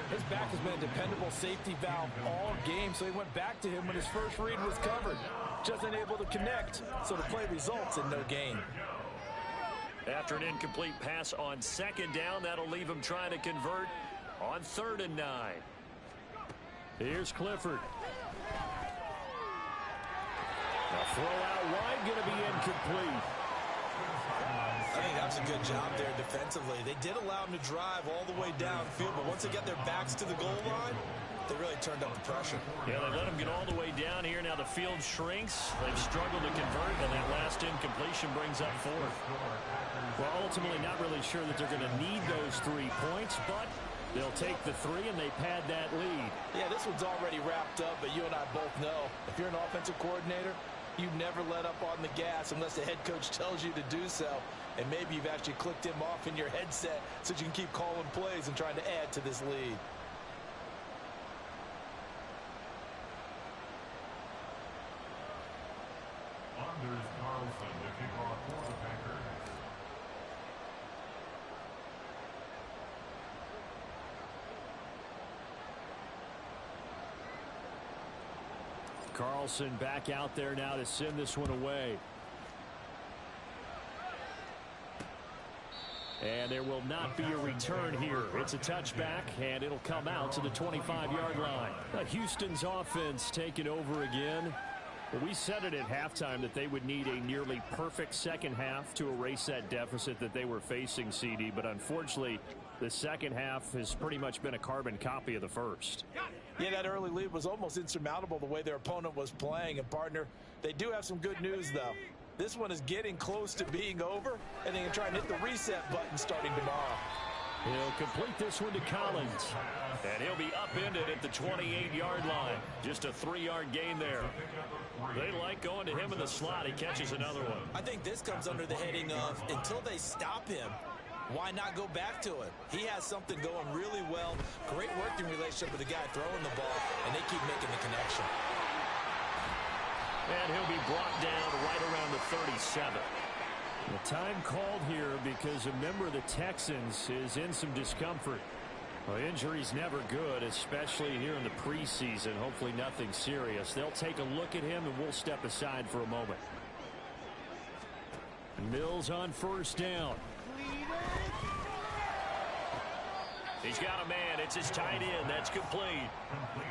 His back has been a dependable safety valve all game, so he went back to him when his first read was covered. Just unable to connect, so the play results in no gain. After an incomplete pass on 2nd down, that'll leave him trying to convert on 3rd and 9. Here's Clifford. The throw out wide, going to be incomplete. I think that's a good job there defensively. They did allow him to drive all the way downfield, but once they got their backs to the goal line, they really turned up the pressure. Yeah, they let him get all the way down here. Now the field shrinks. They've struggled to convert, and that last incompletion brings up 4th. Well, ultimately not really sure that they're going to need those 3 points, but they'll take the 3 and they pad that lead. Yeah, this one's already wrapped up, but you and I both know if you're an offensive coordinator, you never let up on the gas unless the head coach tells you to do so. And maybe you've actually clicked him off in your headset so you can keep calling plays and trying to add to this lead. Anders Carlson to kick off for the Packers. Carlson back out there now to send this one away. And there will not be a return here. It's a touchback, and it'll come out to the 25-yard line. Houston's offense taking over again. Well, we said it at halftime that they would need a nearly perfect second half to erase that deficit that they were facing, CD. But unfortunately, the second half has pretty much been a carbon copy of the first. Yeah, that early lead was almost insurmountable the way their opponent was playing. And, partner, they do have some good news, though. This one is getting close to being over, and they can try and hit the reset button starting tomorrow. He'll complete this one to Collins. And he'll be upended at the 28-yard line. Just a 3-yard gain there. They like going to him in the slot. He catches another one. I think this comes under the heading of until they stop him, why not go back to it? He has something going really well. Great working relationship with the guy throwing the ball, and they keep making the connection. And he'll be brought down right around the 37. The time called here because a member of the Texans is in some discomfort. Well, injury's never good, especially here in the preseason. Hopefully nothing serious. They'll take a look at him, and we'll step aside for a moment. Mills on first down. He's got a man. It's his tight end. That's complete.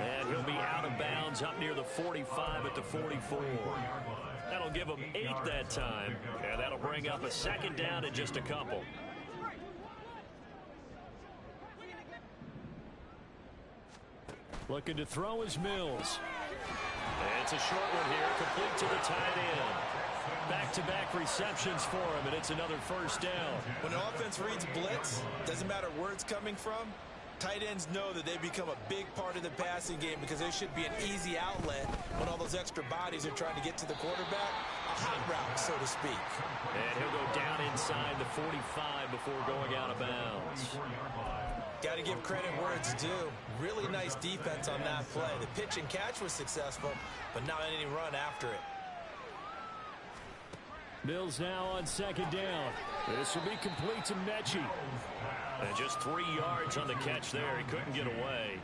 And he'll be out of bounds up near the 45 at the 44. That'll give him 8 that time. And that'll bring up a second down and just a couple. Looking to throw is Mills. And it's a short one here, complete to the tight end. Back-to-back receptions for him, and it's another first down. When the offense reads blitz, doesn't matter where it's coming from, tight ends know that they become a big part of the passing game because there should be an easy outlet when all those extra bodies are trying to get to the quarterback. A hot route, so to speak. And he'll go down inside the 45 before going out of bounds. Got to give credit where it's due. Really nice defense on that play. The pitch and catch was successful, but not any run after it. Mills now on second down. This will be complete to Mechie. And just 3 yards on the catch there. He couldn't get away.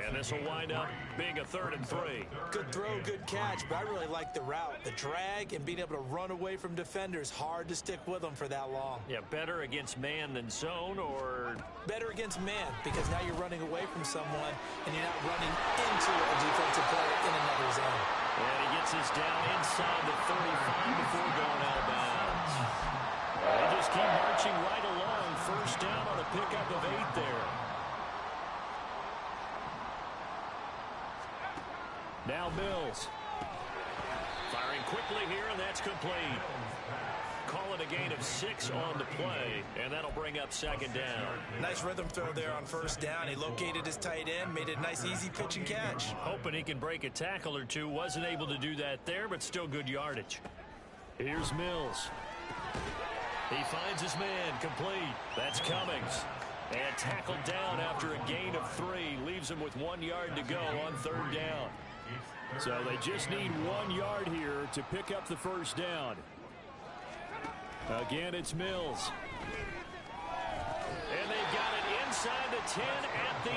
And this will wind up being a 3rd and 3. Good throw, good catch, but I really like the route. The drag and being able to run away from defenders, hard to stick with them for that long. Yeah, better against man than zone, or? Better against man, because now you're running away from someone and you're not running into a defensive player in another zone. And he gets us down inside the 35 before going out of bounds. They just keep marching right along. First down on a pickup of 8 there. Now Mills. Firing quickly here, and that's complete. Call it a gain of 6 on the play, and that'll bring up second down. Nice rhythm throw there on first down. He located his tight end, made it a nice, easy pitch and catch. Hoping he can break a tackle or two. Wasn't able to do that there, but still good yardage. Here's Mills. He finds his man, complete. That's Cummings. And tackled down after a gain of 3. Leaves him with 1 yard to go on third down. So they just need 1 yard here to pick up the first down. Again, it's Mills. And they've got it inside the 10 at the 8.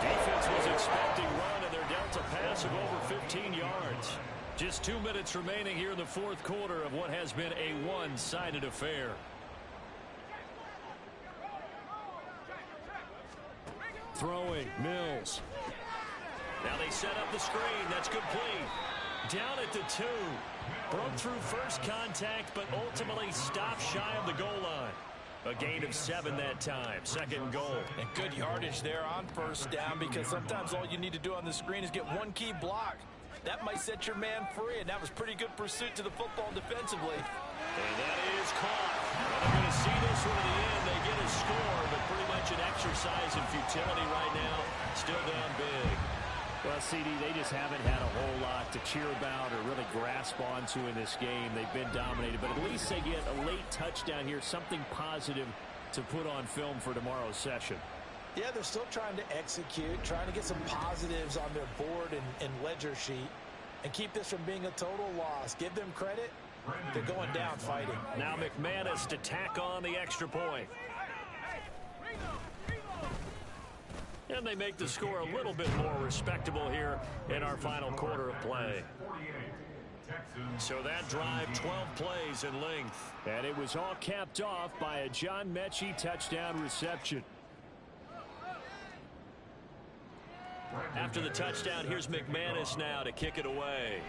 Defense was expecting run, and they're dealt a pass of over 15 yards. Just 2 minutes remaining here in the fourth quarter of what has been a one-sided affair. Throwing, Mills. Now they set up the screen. That's complete. Down at the 2. Broke through first contact, but ultimately stopped shy of the goal line. A gain of 7 that time. Second goal. And good yardage there on first down, because sometimes all you need to do on the screen is get one key block. That might set your man free, and that was pretty good pursuit to the football defensively. And that is caught. Well, they're going to see this one to the end. They get a score, but pretty much an exercise in futility right now. Still down big. Well, CD, they just haven't had a whole lot to cheer about or really grasp onto in this game. They've been dominated, but at least they get a late touchdown here, something positive to put on film for tomorrow's session. Yeah, they're still trying to execute, trying to get some positives on their board and ledger sheet and keep this from being a total loss. Give them credit. They're going down fighting. Now McManus to tack on the extra point. And they make the score a little bit more respectable here in our final quarter of play. So that drive, 12 plays in length. And it was all capped off by a John Mechie touchdown reception. After the touchdown, here's McManus now to kick it away.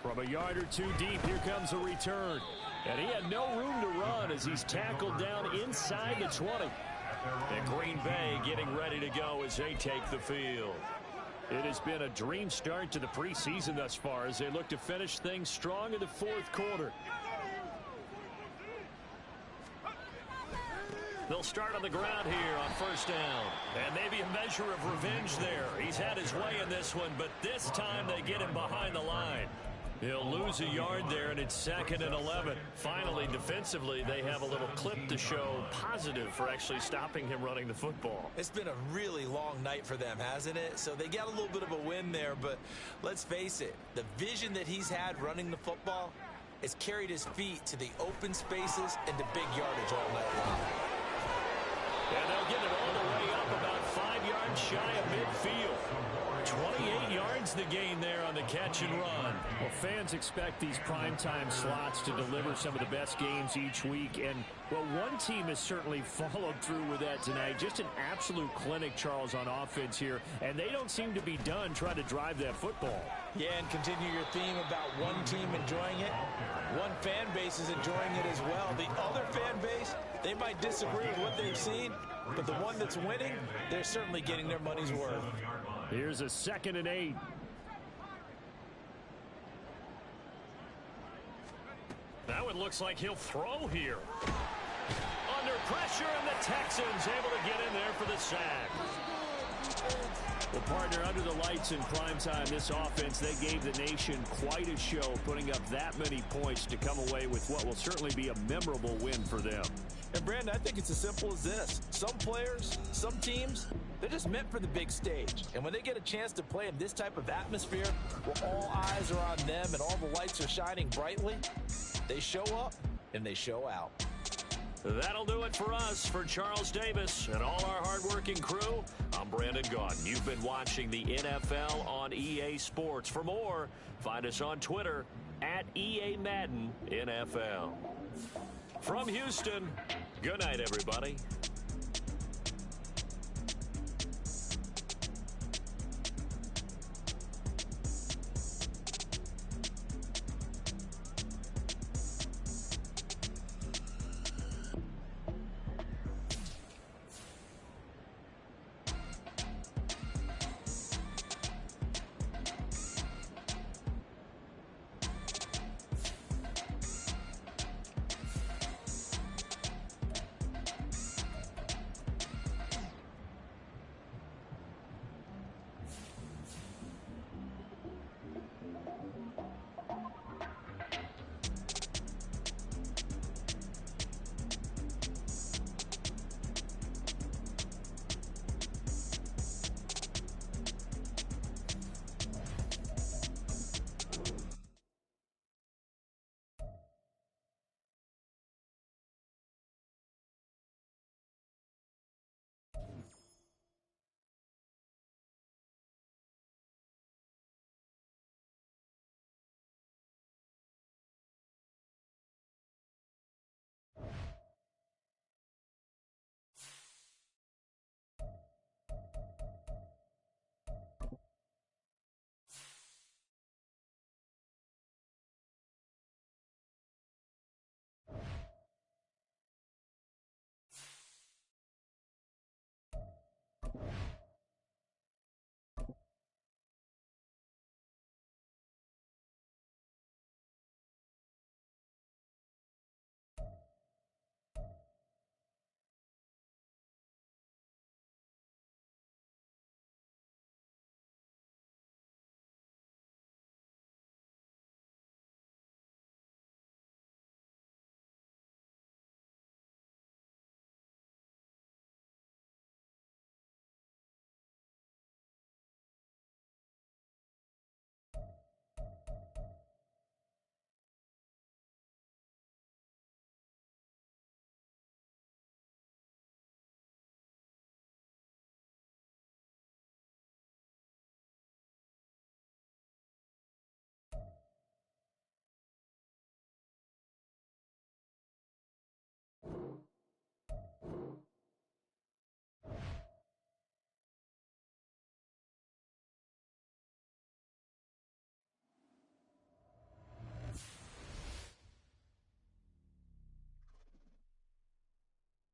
From a yard or 2 deep, here comes a return. And he had no room to run as he's tackled down inside the 20. And Green Bay getting ready to go as they take the field. It has been a dream start to the preseason thus far as they look to finish things strong in the fourth quarter. They'll start on the ground here on first down. And maybe a measure of revenge there. He's had his way in this one, but this time they get him behind the line. He'll lose a yard there, and it's 2nd and 11. Finally, defensively, they have a little clip to show positive for actually stopping him running the football. It's been a really long night for them, hasn't it? So they got a little bit of a win there, but let's face it, the vision that he's had running the football has carried his feet to the open spaces and to big yardage all night long. And they'll get it all the way up about 5 yards shy of midfield. 28 yards the gain there on the catch and run. Well, fans expect these primetime slots to deliver some of the best games each week. And, well, one team has certainly followed through with that tonight. Just an absolute clinic, Charles, on offense here. And they don't seem to be done trying to drive that football. Yeah, and continue your theme about one team enjoying it. One fan base is enjoying it as well. The other fan base, they might disagree with what they've seen, but the one that's winning, they're certainly getting their money's worth. Here's a 2nd and 8. That one looks like he'll throw here. Under pressure, and the Texans able to get in there for the sack. Well, partner, under the lights in primetime, this offense, they gave the nation quite a show, putting up that many points to come away with what will certainly be a memorable win for them. And, Brandon, I think it's as simple as this. Some players, some teams, they're just meant for the big stage. And when they get a chance to play in this type of atmosphere, where all eyes are on them and all the lights are shining brightly, they show up and they show out. That'll do it for us. For Charles Davis and all our hardworking crew, I'm Brandon Gaudin. You've been watching the NFL on EA Sports. For more, find us on Twitter at EA Madden NFL. From Houston, good night, everybody.